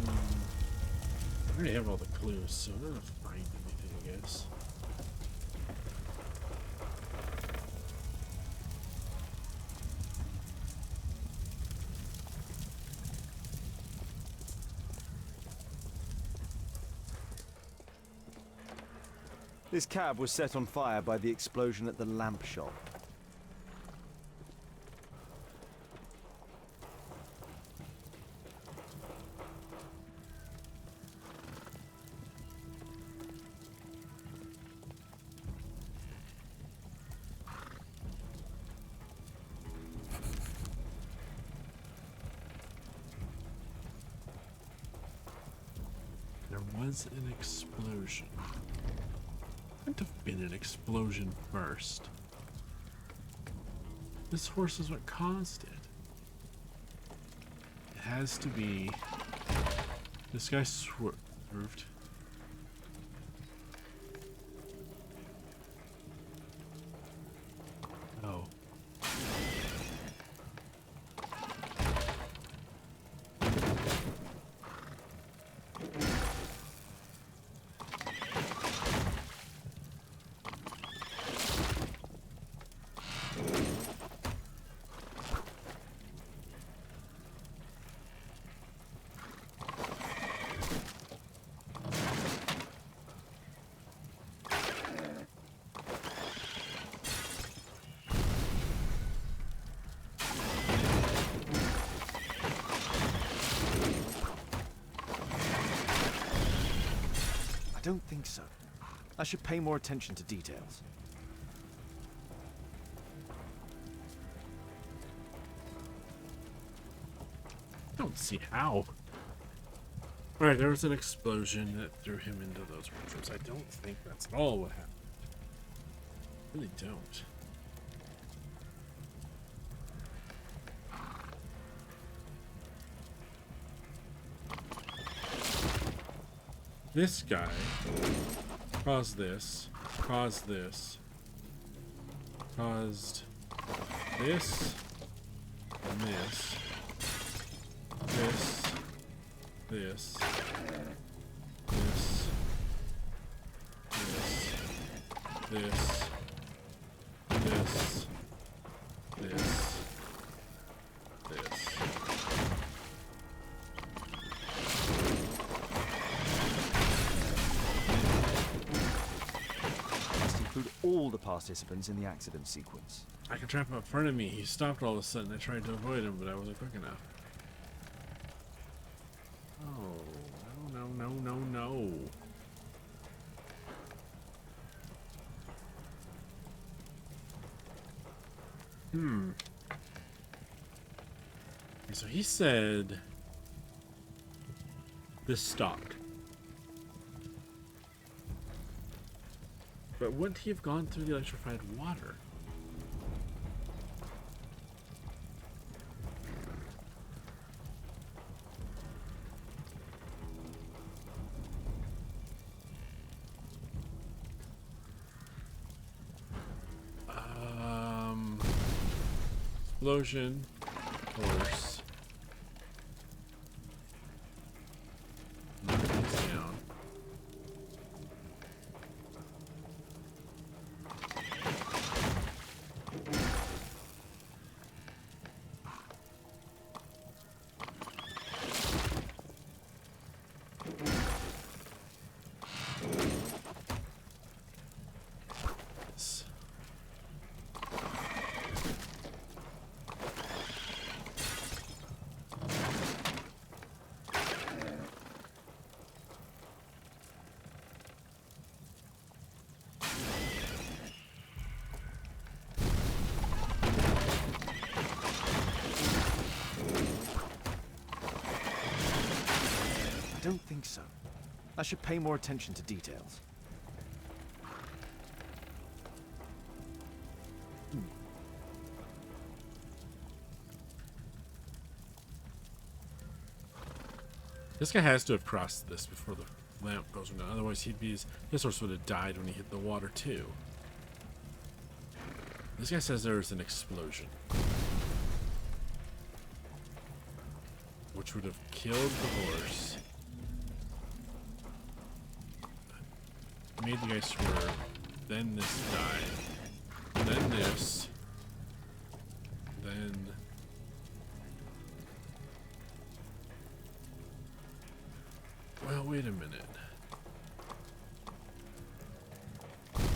I already have all the clues, so I'm not gonna find anything, I guess. This cab was set on fire by the explosion at the lamp shop. There was an explosion. Couldn't have been an explosion first. This horse is what caused it. It has to be. This guy swerved. Oh. I don't think so. I should pay more attention to details. I don't see how. Alright, there was an explosion that threw him into those wardrobes. I don't think that's at all what happened. I really don't. This guy caused this, caused this, caused this, and this, this, this, this, this, this, this, this, this. Include all the participants in the accident sequence. I can trap him up in front of me. He stopped all of a sudden. I tried to avoid him, but I wasn't quick enough. Oh, no, no, no, no, no. Okay, so he said this stopped. But wouldn't he have gone through the electrified water? Explosion, horse. Knock these down. I should pay more attention to details. This guy has to have crossed this before the lamp goes down. Otherwise, his horse would have died when he hit the water too. This guy says there was an explosion, which would have killed the horse, made the guy swerve, then this died, then this, then... Well, wait a minute.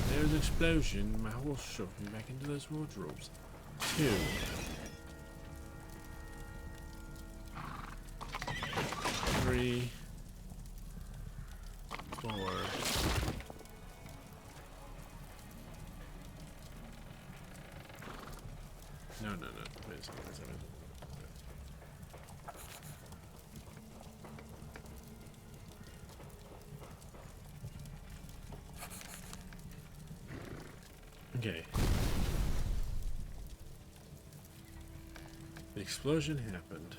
There was an explosion, my horse shoved me back into those wardrobes. 2. 3. 4. No. Wait a second. Okay. The explosion happened.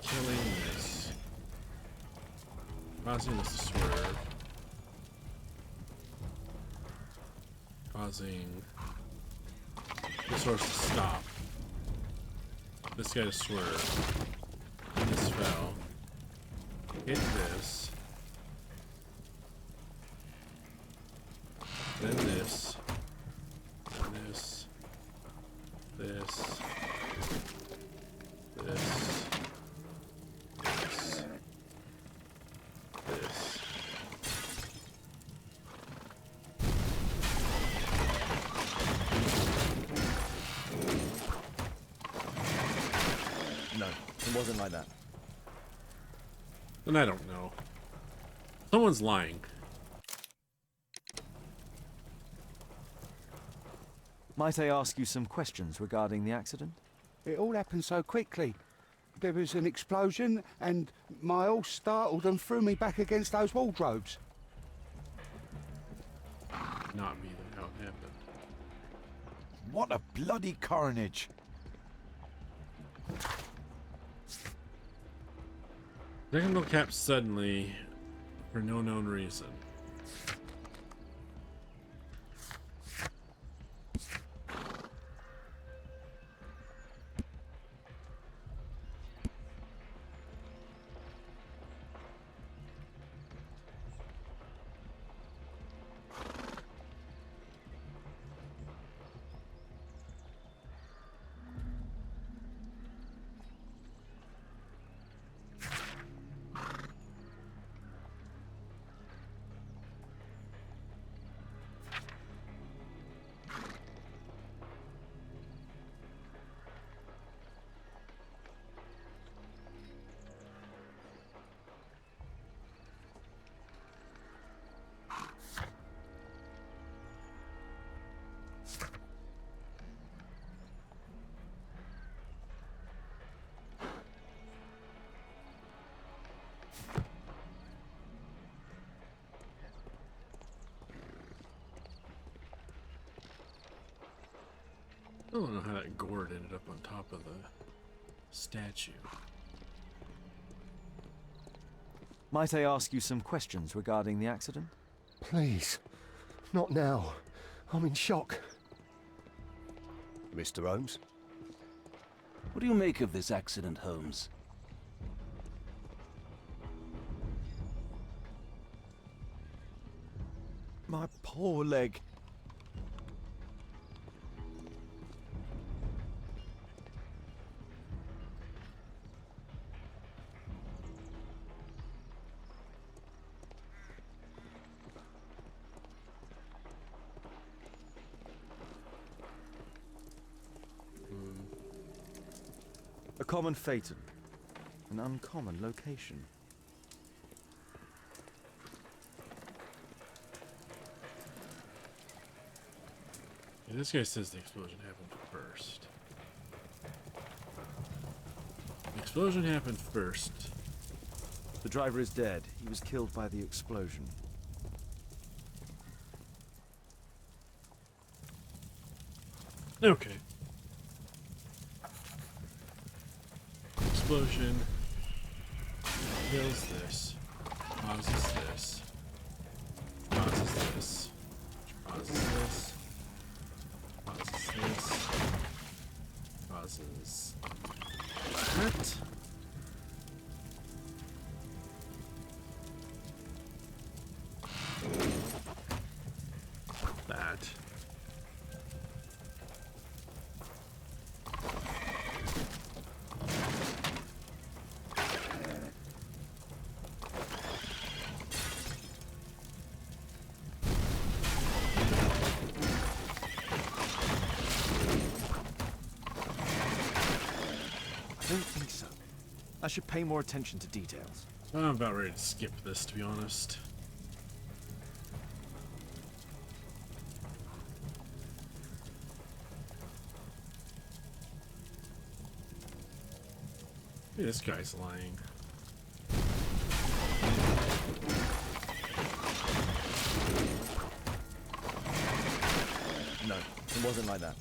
Killing this. Causing this to swerve. Causing this horse to stop. This guy to swerve. And this fell. Hit this. Then this. And this. This. This. This. This. No, it wasn't like that. And I don't know. Someone's lying. Might I ask you some questions regarding the accident? It all happened so quickly. There was an explosion, and my horse startled and threw me back against those wardrobes. Not me, that how it happened. What a bloody carnage! Technical cap suddenly for no known reason. I don't know how that gourd ended up on top of the statue. Might I ask you some questions regarding the accident? Please. Not now. I'm in shock. Mr. Holmes? What do you make of this accident, Holmes? My poor leg. A common phaeton. An uncommon location. Yeah, this guy says the explosion happened first. explosion happened first. The driver is dead. He was killed by the explosion. Okay. Explosion kills this, causes this, causes this, causes this, causes this, causes that. That. I don't think so. I should pay more attention to details. I'm about ready to skip this, to be honest. Maybe this guy's lying. No, it wasn't like that.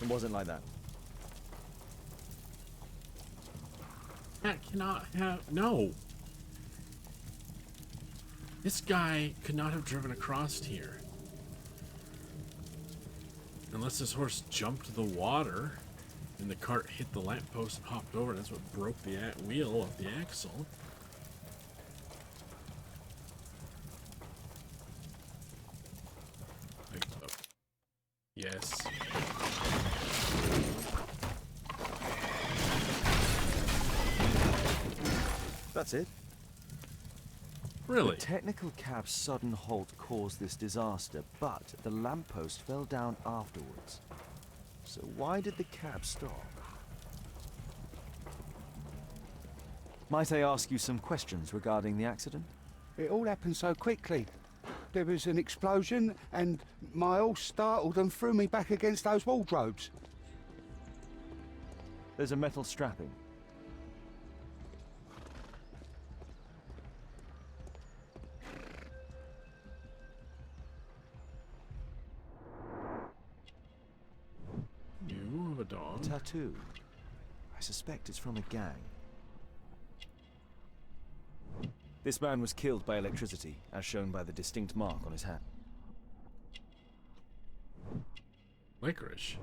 It wasn't like that. That cannot have... No! This guy could not have driven across here. Unless this horse jumped the water and the cart hit the lamppost and hopped over, and that's what broke the wheel of the axle. Yes. That's it. Really? The technical cab's sudden halt caused this disaster, but the lamppost fell down afterwards. So why did the cab stop? Might I ask you some questions regarding the accident? It all happened so quickly. There was an explosion, and my horse startled and threw me back against those wardrobes. There's a metal strapping. You have a dog? Tattoo. I suspect it's from a gang. This man was killed by electricity, as shown by the distinct mark on his hat. Licorice.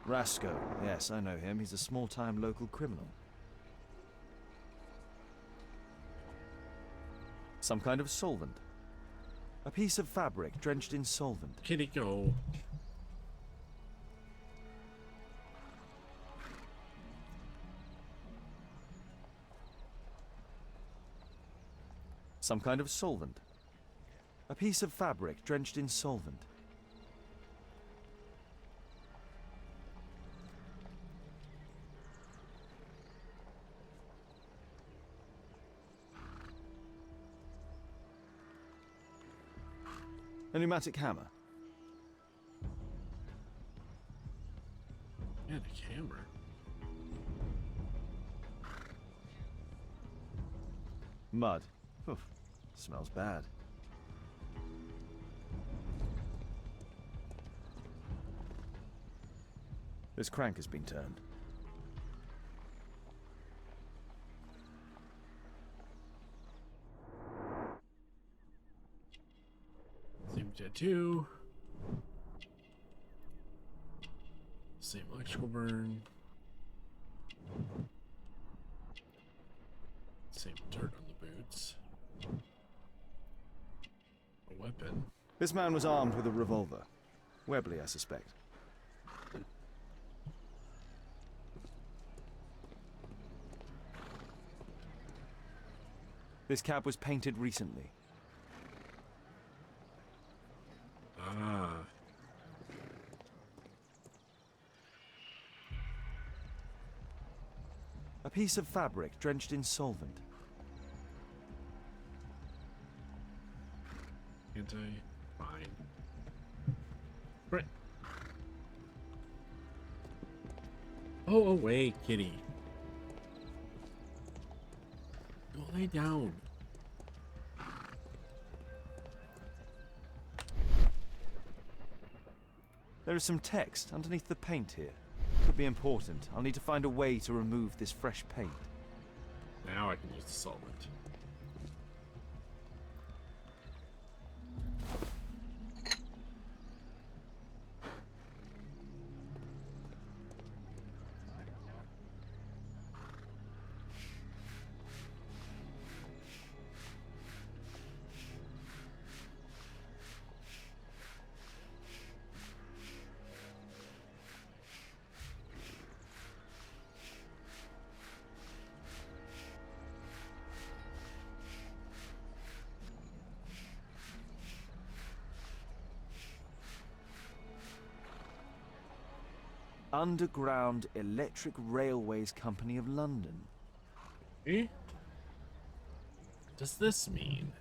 Rasco. Yes, I know him. He's a small-time local criminal. Some kind of solvent. A piece of fabric drenched in solvent. Kitty, go. Some kind of solvent. A piece of fabric drenched in solvent. A pneumatic hammer. Yeah, the camera. Mud. Oof. Smells bad. This crank has been turned. tattoo. Same electrical burn. Same dirt on the boots. A weapon. This man was armed with a revolver. Webley, I suspect. This cab was painted recently. Ah. A piece of fabric drenched in solvent. Fine. Right. Oh, away, kitty. Go lay down. There is some text underneath the paint here. Could be important. I'll need to find a way to remove this fresh paint. Now I can use the solvent. Underground Electric Railways Company of London. Eh? What does this mean?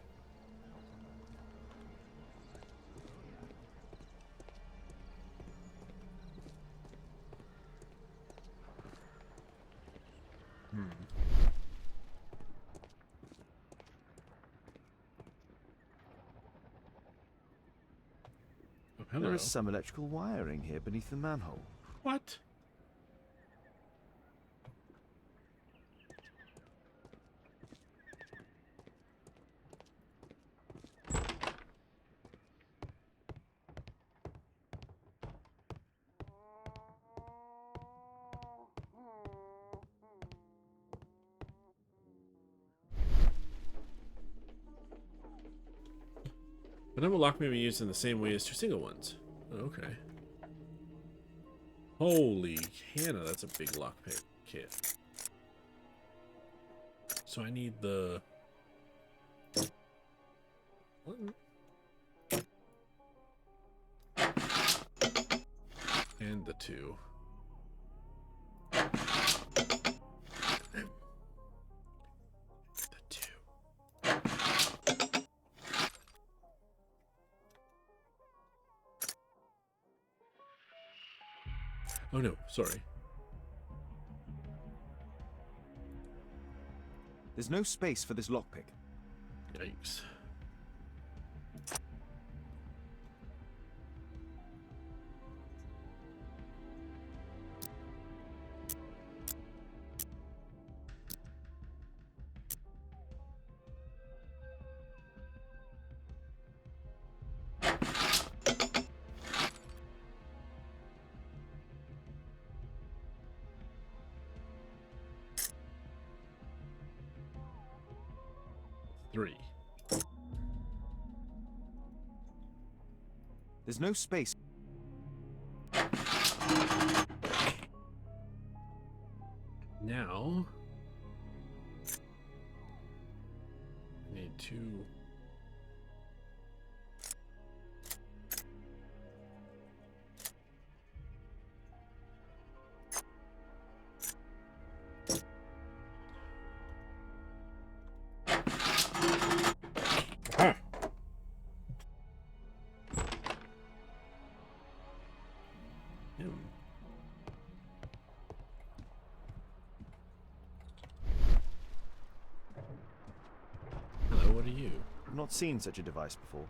Oh, hello. There is some electrical wiring here beneath the manhole. What? The double lock may be used in the same way as two single ones. Oh, okay. Holy Hannah, that's a big lockpick kit. So I need the... And the two. Oh no, sorry. There's no space for this lockpick. Yikes. Three. There's no space. Now I need two. Hello, what are you? I've not seen such a device before.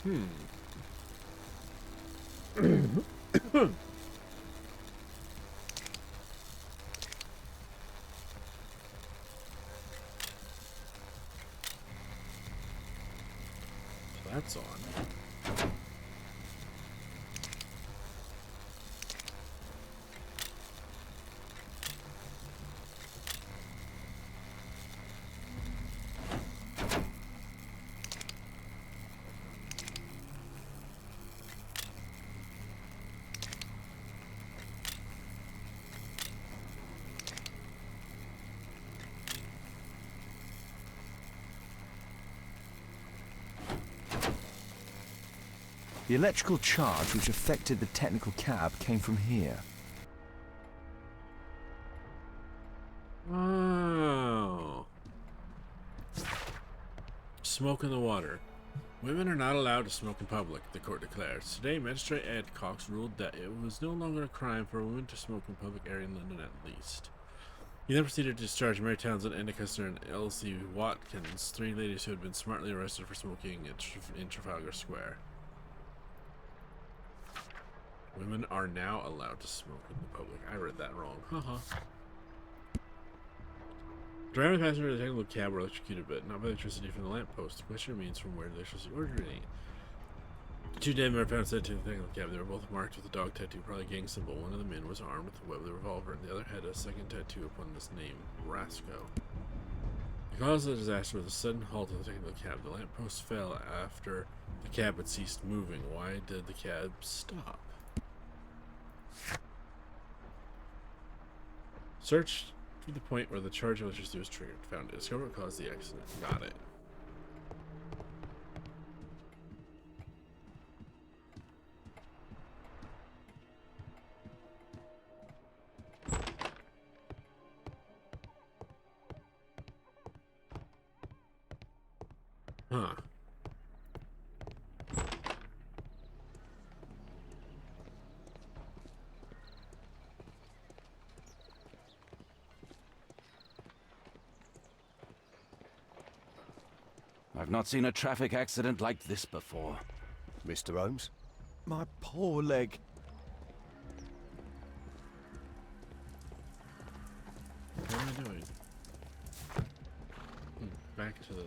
So that's on. The electrical charge which affected the technical cab came from here. Oh. Smoke in the water. Women are not allowed to smoke in public, the court declares. Today, Magistrate Ed Cox ruled that it was no longer a crime for a woman to smoke in public area in London at least. He then proceeded to discharge Mary Townsend, Anna Custer, and Elsie Watkins, 3 ladies who had been smartly arrested for smoking in Trafalgar Square. Women are now allowed to smoke in the public. I read that wrong. Haha. Driver and passenger of the technical cab were electrocuted, but not by electricity from the lamppost. The question remains from where the electricity originated. The 2 dead men were found sent to the technical cab. They were both marked with a dog tattoo, probably a gang symbol. One of the men was armed with a Webley revolver, and the other had a second tattoo upon this name, Rasco. The cause of the disaster was a sudden halt of the technical cab. The lamppost fell after the cab had ceased moving. Why did the cab stop? Searched to the point where the charge of electricity was triggered. Found it. Discovered what caused the accident. Got it. Huh. I've not seen a traffic accident like this before. Mr. Holmes? My poor leg. What am I doing? Back to the...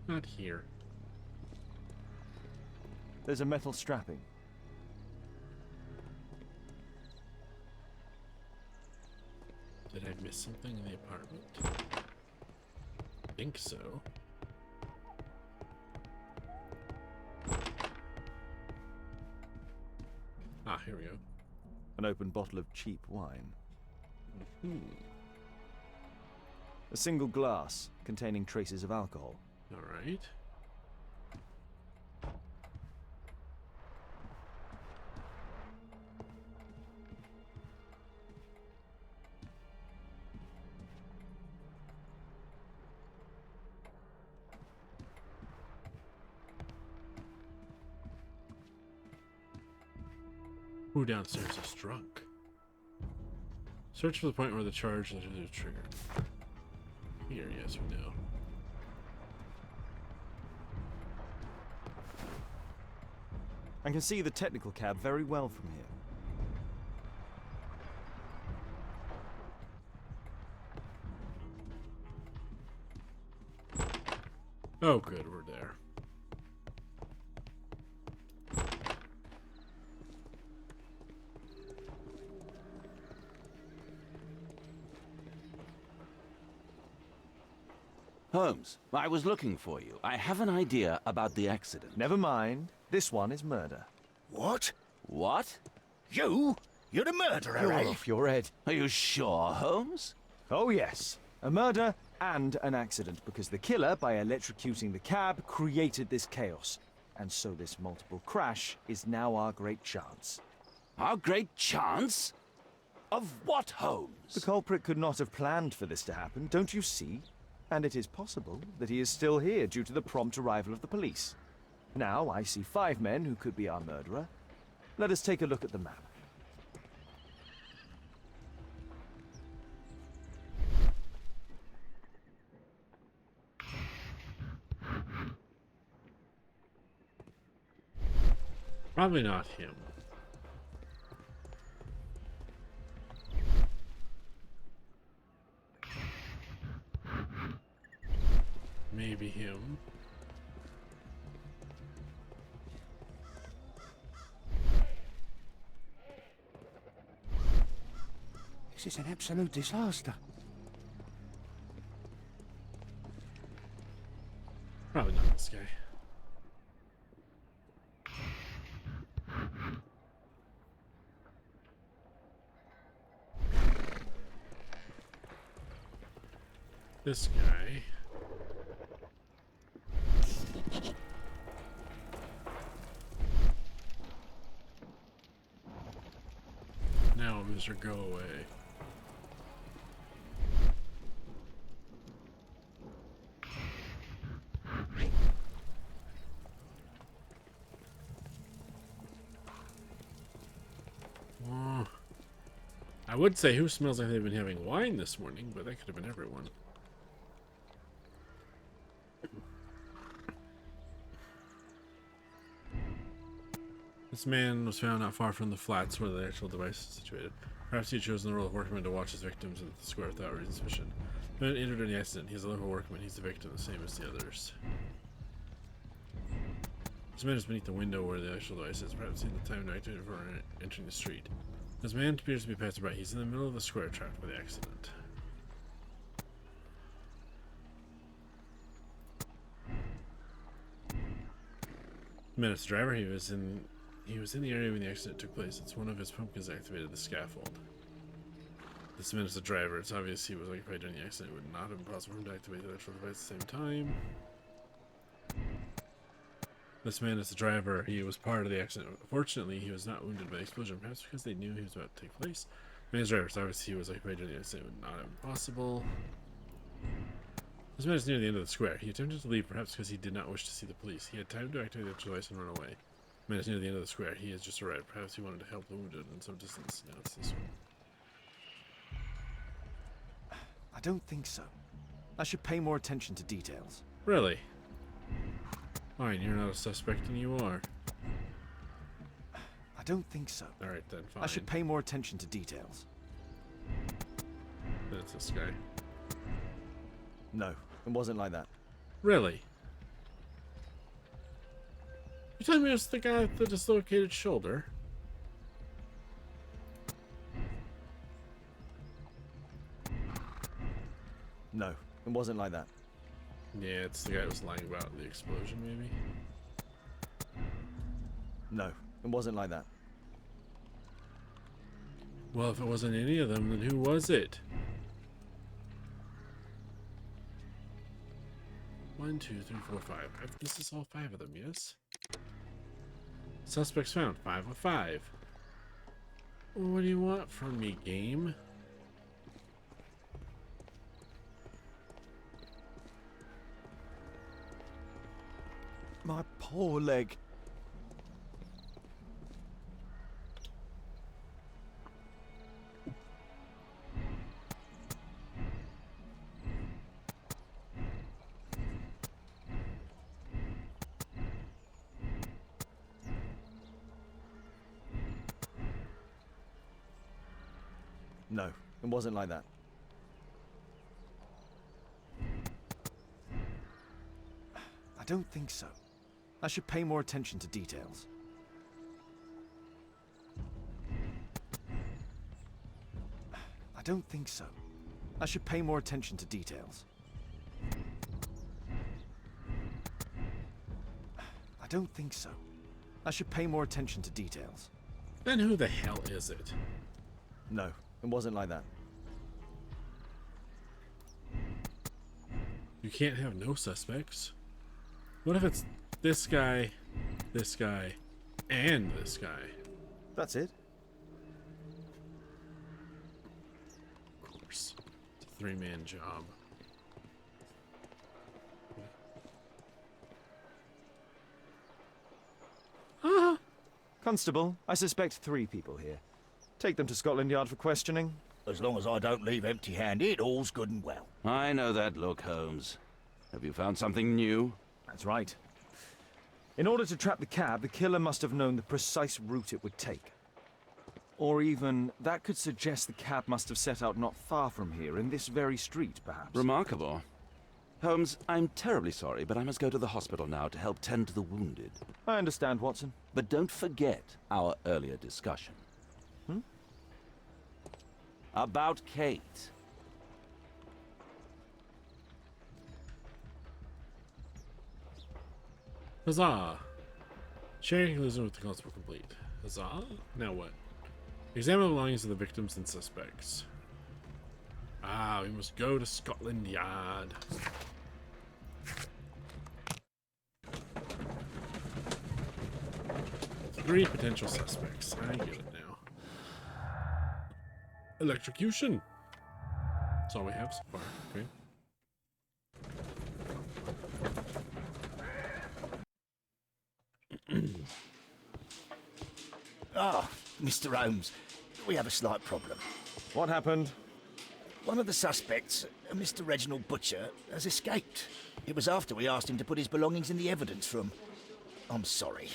Not here. There's a metal strapping. Did I miss something in the apartment? I think so. Ah, here we go. An open bottle of cheap wine. A single glass containing traces of alcohol. All right. Who downstairs is drunk? Search for the point where the charge is triggered. Here, yes, we know. I can see the technical cab very well from here. Oh, good, we're there. Holmes, I was looking for you. I have an idea about the accident. Never mind. This one is murder. What? What? You? You're the murderer, You're eh? off your head. Are you sure, Holmes? Oh, yes. A murder and an accident, because the killer, by electrocuting the cab, created this chaos. And so this multiple crash is now our great chance. Our great chance? Of what, Holmes? The culprit could not have planned for this to happen, don't you see? And it is possible that he is still here due to the prompt arrival of the police. Now I see 5 men who could be our murderer. Let us take a look at the map. Probably not him. Maybe him. This is an absolute disaster. Probably not this guy. This guy. Now, Mr. Go Away. I would say who smells like they've been having wine this morning, but that could have been everyone. This man was found not far from the flats where the actual device is situated. Perhaps he had chosen the role of workman to watch his victims at the square without reason suspicion. The man injured in the accident. He's a local workman. He's the victim, the same as the others. This man is beneath the window where the actual device is. Perhaps seen the time to activate before entering the street. This man appears to be passing by. He's in the middle of the square trapped by the accident. The man's driver, he was in the area when the accident took place. It's one of his pumpkins activated the scaffold. This man is the driver. It's obvious he was occupied during the accident. It would not have been possible for him to activate the actual device at the same time. This man is the driver. He was part of the accident. Fortunately, he was not wounded by the explosion, perhaps because they knew he was about to take place. The man's driver. It's obvious he was occupied during the accident. It would not have been possible. This man is near the end of the square. He attempted to leave, perhaps because he did not wish to see the police. He had time to activate the device and run away. The man is near the end of the square. He has just arrived. Perhaps he wanted to help the wounded in some distance. Now it's this one. I don't think so. I should pay more attention to details. Really? Fine, you're not a suspect and you are. I don't think so. Alright then, fine. I should pay more attention to details. That's this guy. No, it wasn't like that. Really? You telling me it was the guy with the dislocated shoulder? No, it wasn't like that. Yeah, it's the guy who was lying about the explosion, maybe? No, it wasn't like that. Well, if it wasn't any of them, then who was it? 1, 2, 3, 4, 5. This is all 5 of them, yes? Suspects found. 5 of 5. What do you want from me, game? My poor leg. No, it wasn't like that. I don't think so. I should pay more attention to details. I don't think so. I should pay more attention to details. I don't think so. I should pay more attention to details. Then who the hell is it? No, it wasn't like that. You can't have no suspects. What if it's this guy, and this guy? That's it. Of course. It's a three-man job. Ah! Constable, I suspect 3 people here. Take them to Scotland Yard for questioning. As long as I don't leave empty-handed, all's good and well. I know that look, Holmes. Have you found something new? That's right. In order to trap the cab, the killer must have known the precise route it would take. Or even, that could suggest the cab must have set out not far from here, in this very street, perhaps. Remarkable. Holmes, I'm terribly sorry, but I must go to the hospital now to help tend to the wounded. I understand, Watson. But don't forget our earlier discussion. About Kate. Huzzah! Sharing conclusion with the constable complete. Huzzah? Now what? Examine the belongings of the victims and suspects. Ah, we must go to Scotland Yard. Three potential suspects. I get it now. Electrocution. That's all we have so far. Okay. Mr. Holmes, we have a slight problem. What happened? One of the suspects, Mr. Reginald Butcher, has escaped. It was after we asked him to put his belongings in the evidence room. I'm sorry.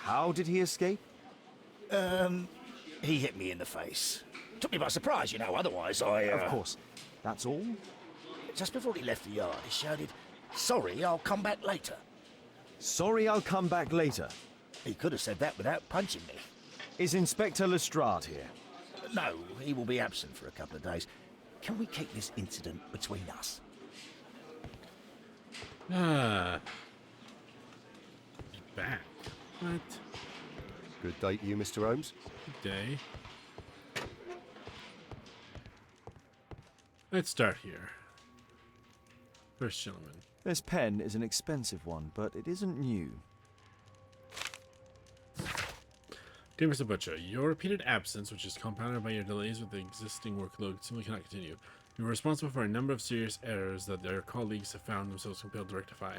How did he escape? He hit me in the face. Took me by surprise, you know, otherwise I... Of course. That's all? Just before he left the yard, he shouted, "Sorry, I'll come back later." Sorry, I'll come back later. He could have said that without punching me. Is Inspector Lestrade here? No, he will be absent for a couple of days. Can we keep this incident between us? Back. What? Good day to you, Mr. Holmes. Good day. Let's start here. First gentleman. This pen is an expensive one, but it isn't new. Dear Mr. Butcher, your repeated absence, which is compounded by your delays with the existing workload, simply cannot continue. You were responsible for a number of serious errors that your colleagues have found themselves compelled to rectify.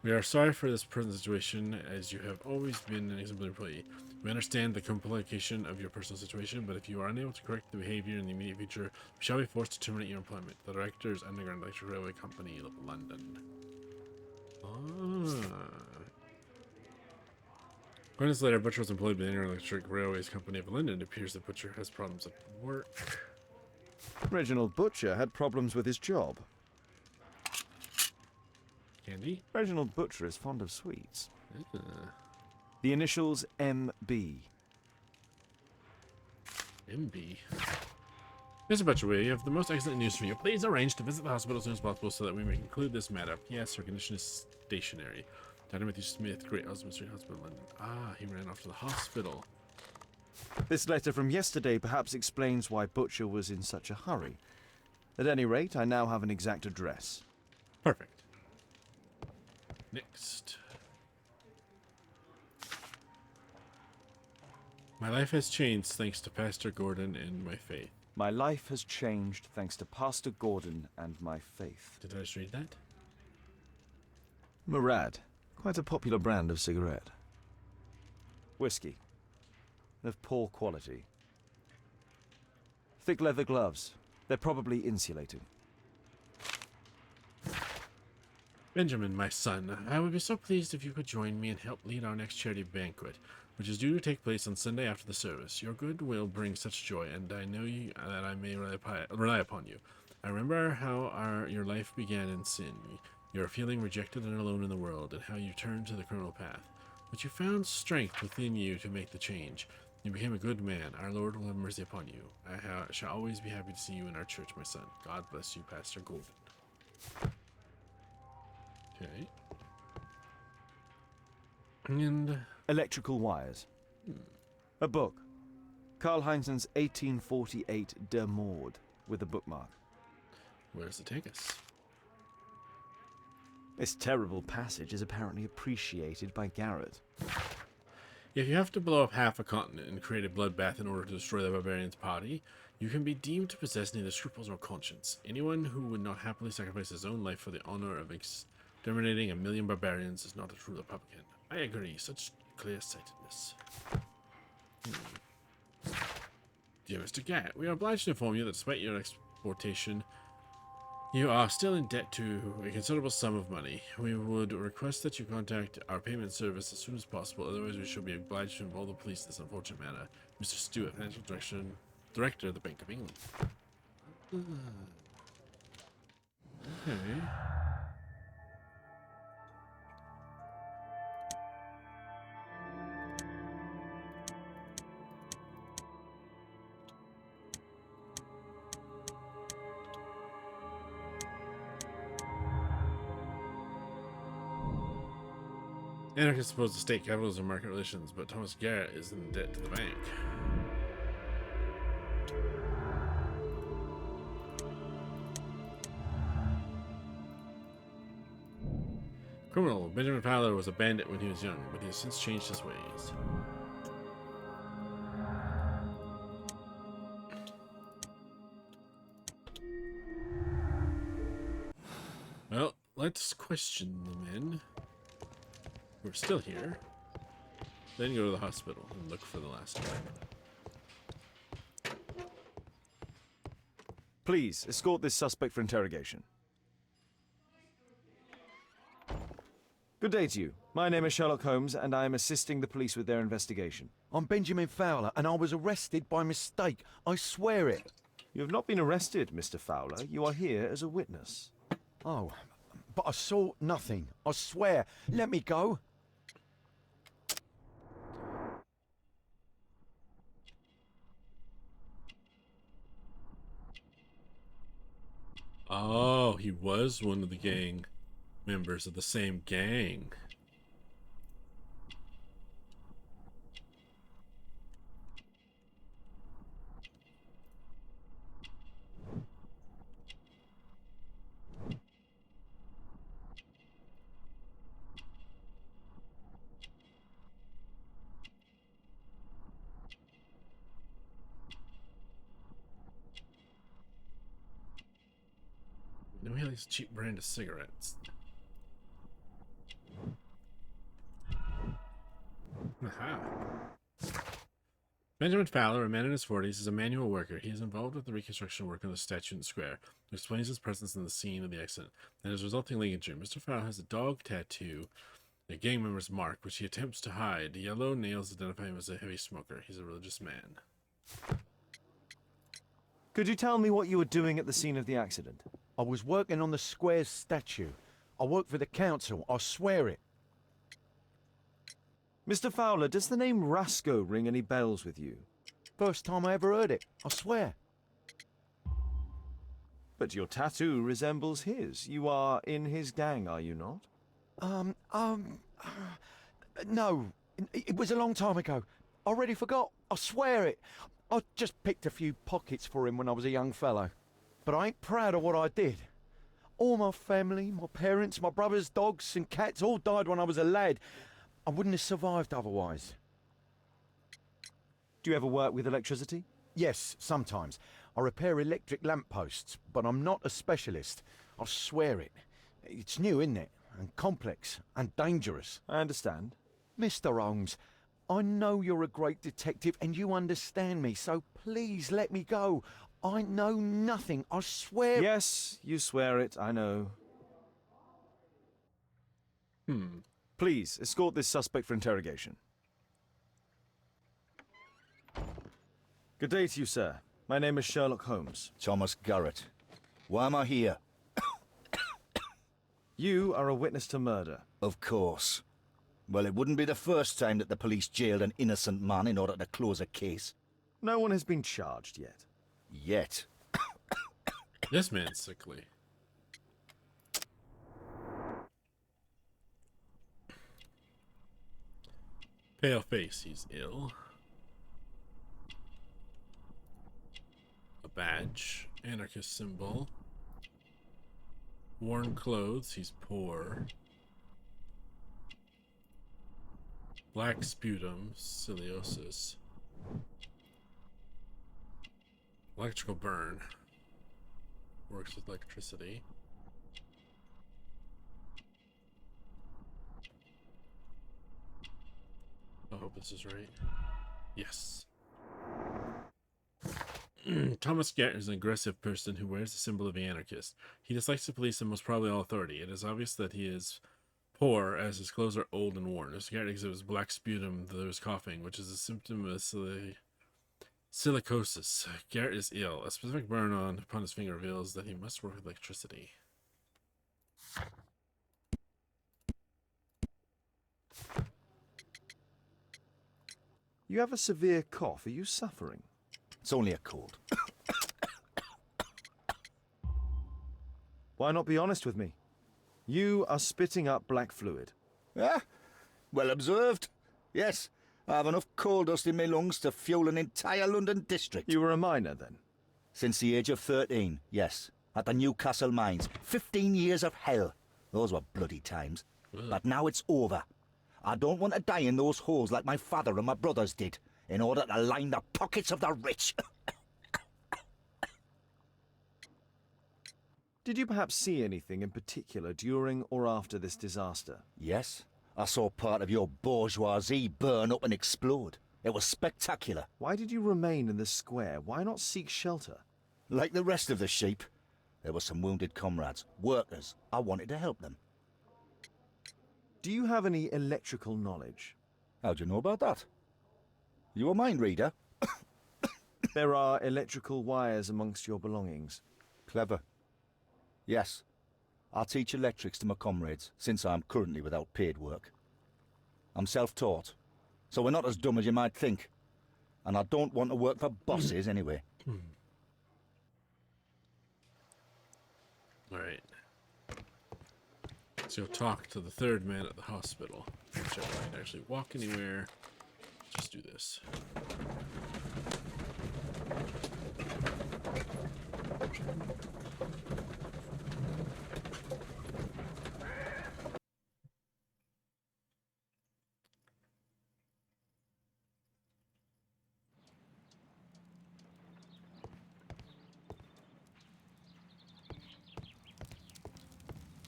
We are sorry for this present situation, as you have always been an exemplary employee. We understand the complication of your personal situation, but if you are unable to correct the behavior in the immediate future, we shall be forced to terminate your employment. The Directors Underground Electric Railway Company, London. According to this letter, Butcher was employed by the Underground Electric Railways Company of London. It appears that Butcher has problems at work. Reginald Butcher had problems with his job. Candy? Reginald Butcher is fond of sweets. The initials MB. MB. Mr. Butcher, we have the most excellent news for you. Please arrange to visit the hospital as soon as possible so that we may conclude this matter. Yes, her condition is stationary. Dr. Matthew Smith, Great Osmond Street Hospital, London. Ah, he ran off to the hospital. This letter from yesterday perhaps explains why Butcher was in such a hurry. At any rate, I now have an exact address. Perfect. Next. My life has changed thanks to Pastor Gordon and my faith. My life has changed thanks to Pastor Gordon and my faith. Did I just read that? Murad. Quite a popular brand of cigarette. Whiskey. Of poor quality. Thick leather gloves. They're probably insulated. Benjamin, my son, I would be so pleased if you could join me and help lead our next charity banquet, which is due to take place on Sunday after the service. Your good will bring such joy, and I know that I may rely upon you. I remember how your life began in sin. You were feeling rejected and alone in the world, and how you turned to the criminal path. But you found strength within you to make the change. You became a good man. Our Lord will have mercy upon you. I shall always be happy to see you in our church, my son. God bless you, Pastor Golden. Okay. And... Electrical Wires. A book. Karl Heinzen's 1848 Der Mord, with a bookmark. Where does it take us? This terrible passage is apparently appreciated by Garrett. If you have to blow up half a continent and create a bloodbath in order to destroy the barbarian's party, you can be deemed to possess neither scruples nor conscience. Anyone who would not happily sacrifice his own life for the honor of exterminating 1,000,000 barbarians is not a true Republican. I agree, such clear-sightedness. Dear Mr. Gatt, we are obliged to inform you that despite your exportation, you are still in debt to a considerable sum of money. We would request that you contact our payment service as soon as possible, otherwise we shall be obliged to involve the police in this unfortunate matter. Mr. Stewart, Financial Director of the Bank of England. Okay. Anarchists oppose the state capitalism and market relations, but Thomas Garrett is in debt to the bank. Criminal. Benjamin Fowler was a bandit when he was young, but he has since changed his ways. Well, let's question the men. We're still here. Then go to the hospital and look for the last one. Please, escort this suspect for interrogation. Good day to you. My name is Sherlock Holmes, and I am assisting the police with their investigation. I'm Benjamin Fowler, and I was arrested by mistake. I swear it. You have not been arrested, Mr. Fowler. You are here as a witness. Oh, but I saw nothing. I swear. Let me go. Oh, he was one of the gang members of the same gang. No, he likes cheap brand of cigarettes. Aha. Benjamin Fowler, a man in his 40s, is a manual worker. He is involved with the reconstruction work on the statue in the square, which explains his presence in the scene of the accident and his resulting ligature. Mr. Fowler has a dog tattoo, a gang member's mark, which he attempts to hide. Yellow nails identify him as a heavy smoker. He's a religious man. Could you tell me what you were doing at the scene of the accident? I was working on the square's statue. I work for the council. I swear it. Mr. Fowler, does the name Rasco ring any bells with you? First time I ever heard it. I swear. But your tattoo resembles his. You are in his gang, are you not? No. It was a long time ago. I already forgot. I swear it. I just picked a few pockets for him when I was a young fellow. But I ain't proud of what I did. All my family, my parents, my brothers, dogs and cats all died when I was a lad. I wouldn't have survived otherwise. Do you ever work with electricity? Yes, sometimes. I repair electric lampposts, but I'm not a specialist. I swear it. It's new, isn't it? And complex and dangerous. I understand. Mr. Holmes, I know you're a great detective and you understand me, so please let me go. I know nothing, I swear. Yes, you swear it, I know. Please, escort this suspect for interrogation. Good day to you, sir. My name is Sherlock Holmes. Thomas Garrett. Why am I here? You are a witness to murder. Of course. Well, it wouldn't be the first time that the police jailed an innocent man in order to close a case. No one has been charged yet. Yet. This man's sickly. Pale face, he's ill. A badge, anarchist symbol. Worn clothes, he's poor. Black sputum, scoliosis. Electrical burn. Works with electricity. I hope this is right. Yes. Thomas Garrett is an aggressive person who wears the symbol of the anarchist. He dislikes the police and most probably all authority. It is obvious that he is poor, as his clothes are old and worn. Mr. Garrett exhibits black sputum, though is coughing, which is a symptom of silicosis. Garrett is ill. A specific burn upon his finger reveals that he must work with electricity. You have a severe cough. Are you suffering? It's only a cold. Why not be honest with me? You are spitting up black fluid. Ah, well observed. Yes, I have enough coal dust in my lungs to fuel an entire London district. You were a miner then? Since the age of 13, yes. At the Newcastle mines. 15 years of hell. Those were bloody times. But now it's over. I don't want to die in those holes like my father and my brothers did, in order to line the pockets of the rich. Did you perhaps see anything in particular during or after this disaster? Yes. I saw part of your bourgeoisie burn up and explode. It was spectacular. Why did you remain in the square? Why not seek shelter? Like the rest of the sheep, there were some wounded comrades, workers. I wanted to help them. Do you have any electrical knowledge? How'd you know about that? You a mind reader? There are electrical wires amongst your belongings. Clever. Yes. I teach electrics to my comrades, since I'm currently without paid work. I'm self-taught, so we're not as dumb as you might think. And I don't want to work for bosses anyway. Alright. So you'll talk to the third man at the hospital. Check if I can actually walk anywhere. Just do this.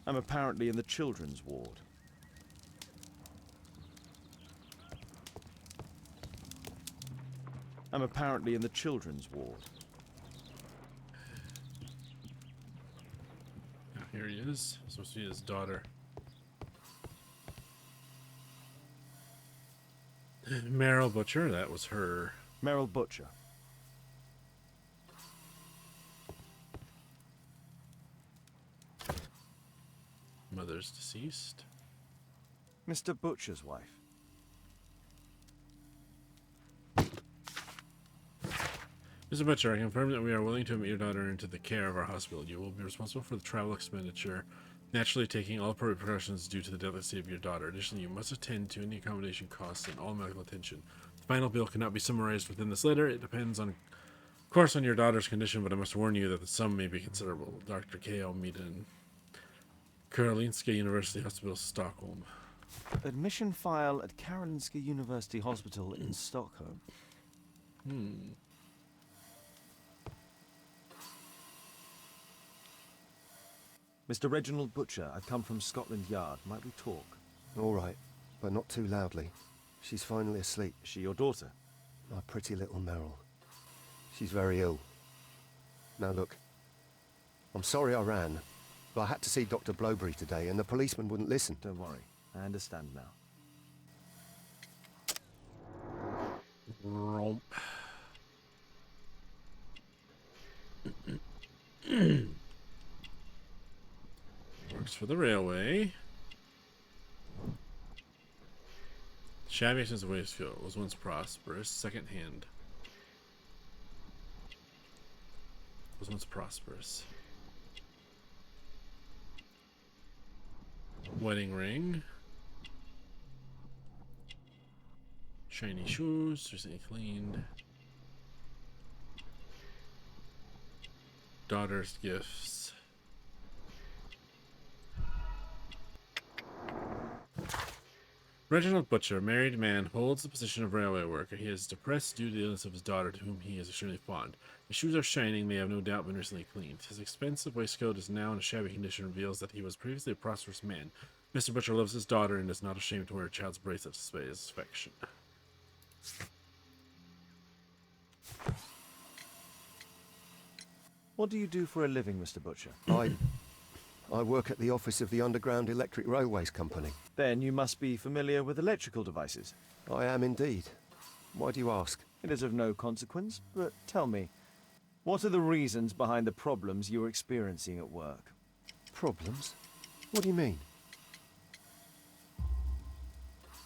I'm apparently in the children's ward. I'm apparently in the children's ward. Oh, here he is. Supposed to be his daughter. Meryl Butcher, that was her. Meryl Butcher. Mother's deceased. Mr. Butcher's wife. Mr. Butcher, I confirm that we are willing to admit your daughter into the care of our hospital. You will be responsible for the travel expenditure, naturally taking all appropriate precautions due to the delicate state of your daughter. Additionally, you must attend to any accommodation costs and all medical attention. The final bill cannot be summarized within this letter. It depends on, of course, on your daughter's condition, but I must warn you that the sum may be considerable. Dr. K.L. Meaden, Karolinska University Hospital, Stockholm. Admission file at Karolinska University Hospital in Stockholm. Mr. Reginald Butcher, I've come from Scotland Yard. Might we talk? All right, but not too loudly. She's finally asleep. Is she your daughter? My pretty little Meryl. She's very ill. Now look, I'm sorry I ran, but I had to see Dr. Blowberry today and the policeman wouldn't listen. Don't worry, I understand now. Romp. Works for the railway. Shabby since Wastefield was once prosperous. Second hand. Was once prosperous. Wedding ring. Shiny shoes, recently cleaned. Daughter's gifts. Reginald Butcher, a married man, holds the position of railway worker. He is depressed due to the illness of his daughter, to whom he is extremely fond. His shoes are shining, they have no doubt been recently cleaned. His expensive waistcoat is now in a shabby condition, reveals that he was previously a prosperous man. Mr. Butcher loves his daughter and is not ashamed to wear a child's bracelet to display his affection. What do you do for a living, Mr. Butcher? I work at the office of the Underground Electric Railways Company. Then you must be familiar with electrical devices. I am indeed. Why do you ask? It is of no consequence, but tell me, what are the reasons behind the problems you are experiencing at work? Problems? What do you mean?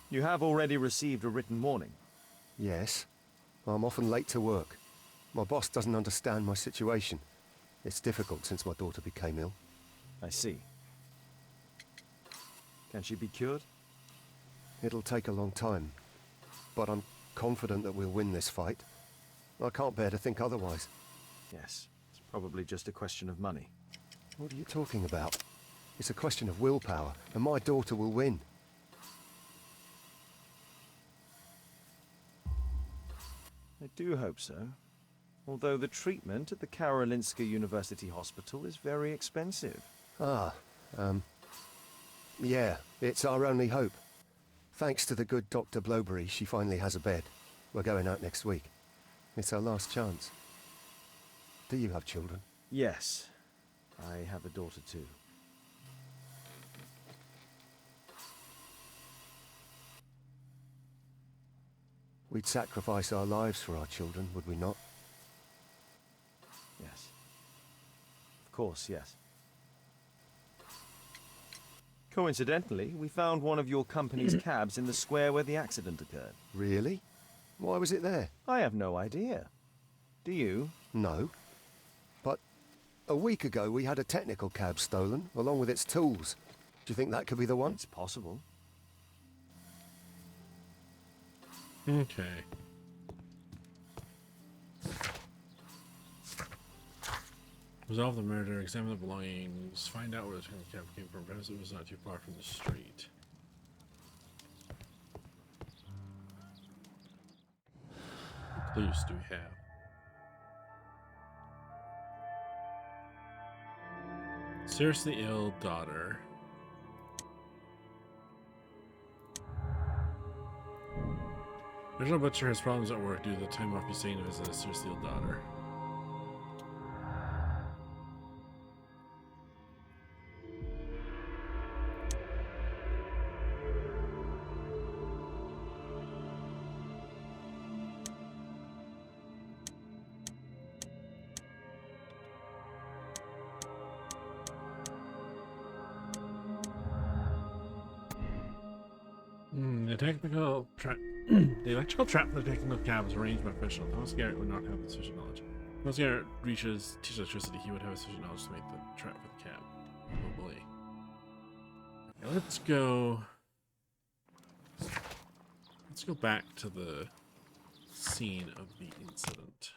You have already received a written warning. Yes. I'm often late to work. My boss doesn't understand my situation. It's difficult since my daughter became ill. I see. Can she be cured? It'll take a long time, but I'm confident that we'll win this fight. I can't bear to think otherwise. Yes, it's probably just a question of money. What are you talking about? It's a question of willpower, and my daughter will win. I do hope so. Although the treatment at the Karolinska University Hospital is very expensive. Yeah, it's our only hope. Thanks to the good Dr. Blowberry, she finally has a bed. We're going out next week. It's our last chance. Do you have children? Yes, I have a daughter too. We'd sacrifice our lives for our children, would we not? Yes. Of course, yes. Coincidentally, we found one of your company's cabs in the square where the accident occurred. Really? Why was it there? I have no idea. Do you? No. But a week ago we had a technical cab stolen, along with its tools. Do you think that could be the one? It's possible. Okay. Resolve the murder, examine the belongings, find out where the technical cab came from. Perhaps it was not too far from the street. What clues do we have? Seriously ill daughter. Reginald Butcher has problems at work due to the time off he's taking to visit his seriously ill daughter. The electrical trap for the technical cab was arranged by a professional. Thomas Garrett would not have sufficient knowledge. Thomas Garrett teaches electricity, he would have sufficient knowledge to make the trap for the cab. Probably. Okay, let's go back to the scene of the incident.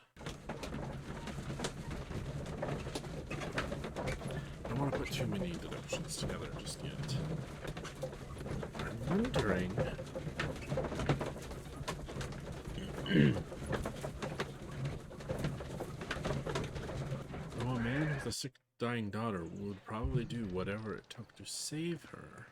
I don't want to put too many deductions together just yet. I'm wondering... Oh, a man with a sick, dying daughter would probably do whatever it took to save her.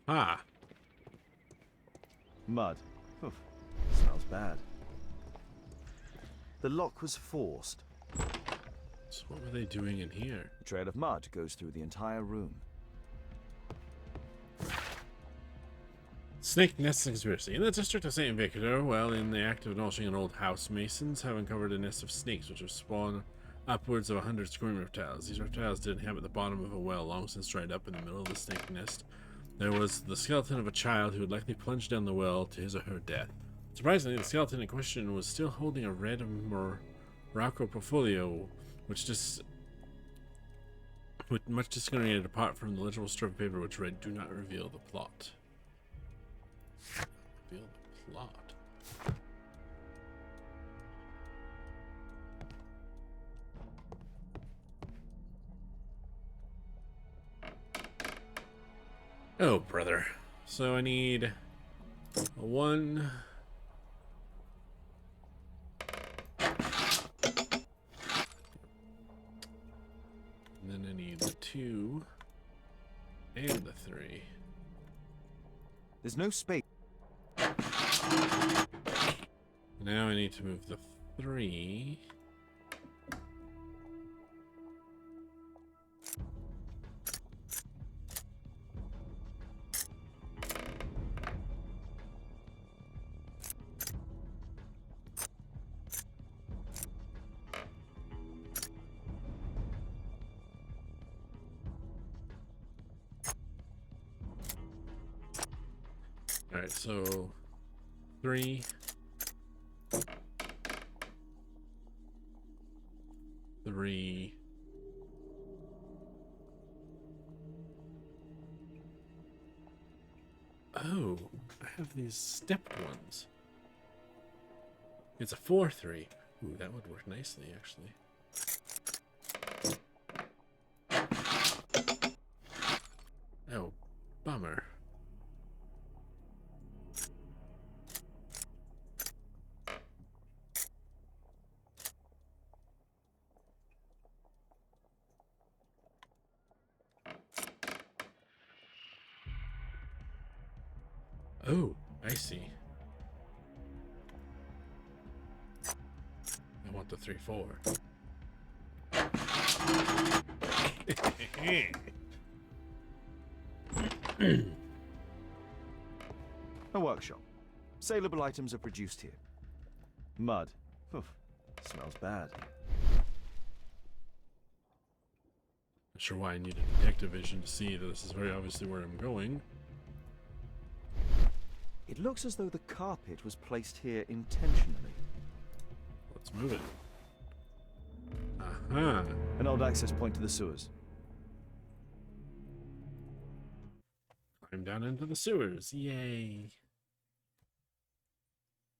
Ah. Mud. Oof. Smells bad. The lock was forced. So what were they doing in here? A trail of mud goes through the entire room. Snake nest conspiracy. In the district of St. Victor, while in the act of demolishing an old house, masons have uncovered a nest of snakes which have spawned upwards of 100 screaming reptiles. These reptiles did inhabit the bottom of a well long since dried up. In the middle of the snake nest, there was the skeleton of a child who had likely plunged down the well to his or her death. Surprisingly, the skeleton in question was still holding a red Morocco portfolio, which much discriminated apart from the legible strip of paper which read, "Do not reveal the plot." Reveal the plot. Oh, brother. So I need a 1. And then I need the 2 and the 3. There's no space. Now I need to move the 3. Alright, so 3. 3. Oh, I have these stepped ones. It's a 4-3. Ooh, that would work nicely, actually. Oh, bummer. Oh, I see. I want the 3-4. A workshop. Saleable items are produced here. Mud. Oof, smells bad. Not sure why I need a detective vision to see that this is very obviously where I'm going. It looks as though the carpet was placed here intentionally. Let's move it. Aha. An old access point to the sewers. Climb down into the sewers. Yay.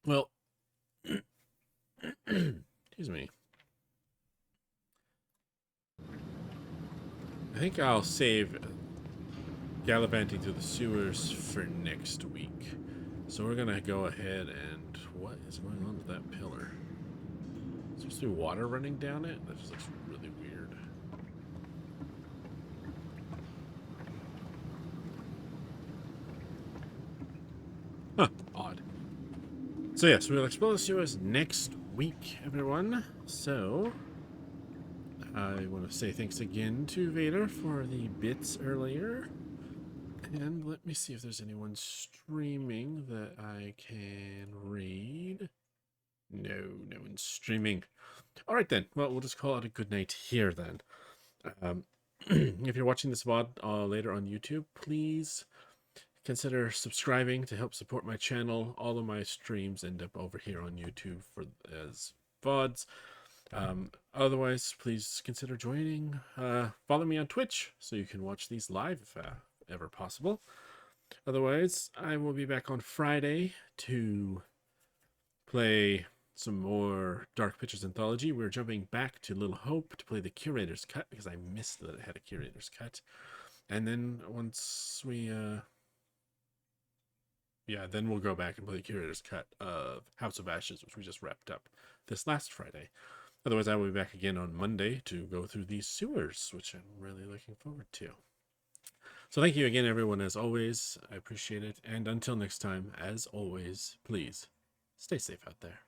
Well, excuse me. I think I'll save gallivanting through the sewers for next week. So we're gonna go ahead and what is going on with that pillar? Is there supposed to be water running down it? That just looks really weird. Huh, odd. So yes, we'll explore the sewers next week, everyone. So I want to say thanks again to Vader for the bits earlier. And let me see if there's anyone streaming that I can read. No, no one's streaming. All right, then. Well, we'll just call it a good night here, then. If you're watching this VOD later on YouTube, please consider subscribing to help support my channel. All of my streams end up over here on YouTube as VODs. Otherwise, please consider joining. Follow me on Twitch so you can watch these live if ever possible. Otherwise, I will be back on Friday to play some more Dark Pictures Anthology. We're jumping back to Little Hope to play the Curator's Cut because I missed that it had a Curator's Cut. And then once we then we'll go back and play the Curator's Cut of House of Ashes, which we just wrapped up this last Friday. Otherwise, I will be back again on Monday to go through these sewers, which I'm really looking forward to. So thank you again, everyone, as always. I appreciate it. And until next time, as always, please stay safe out there.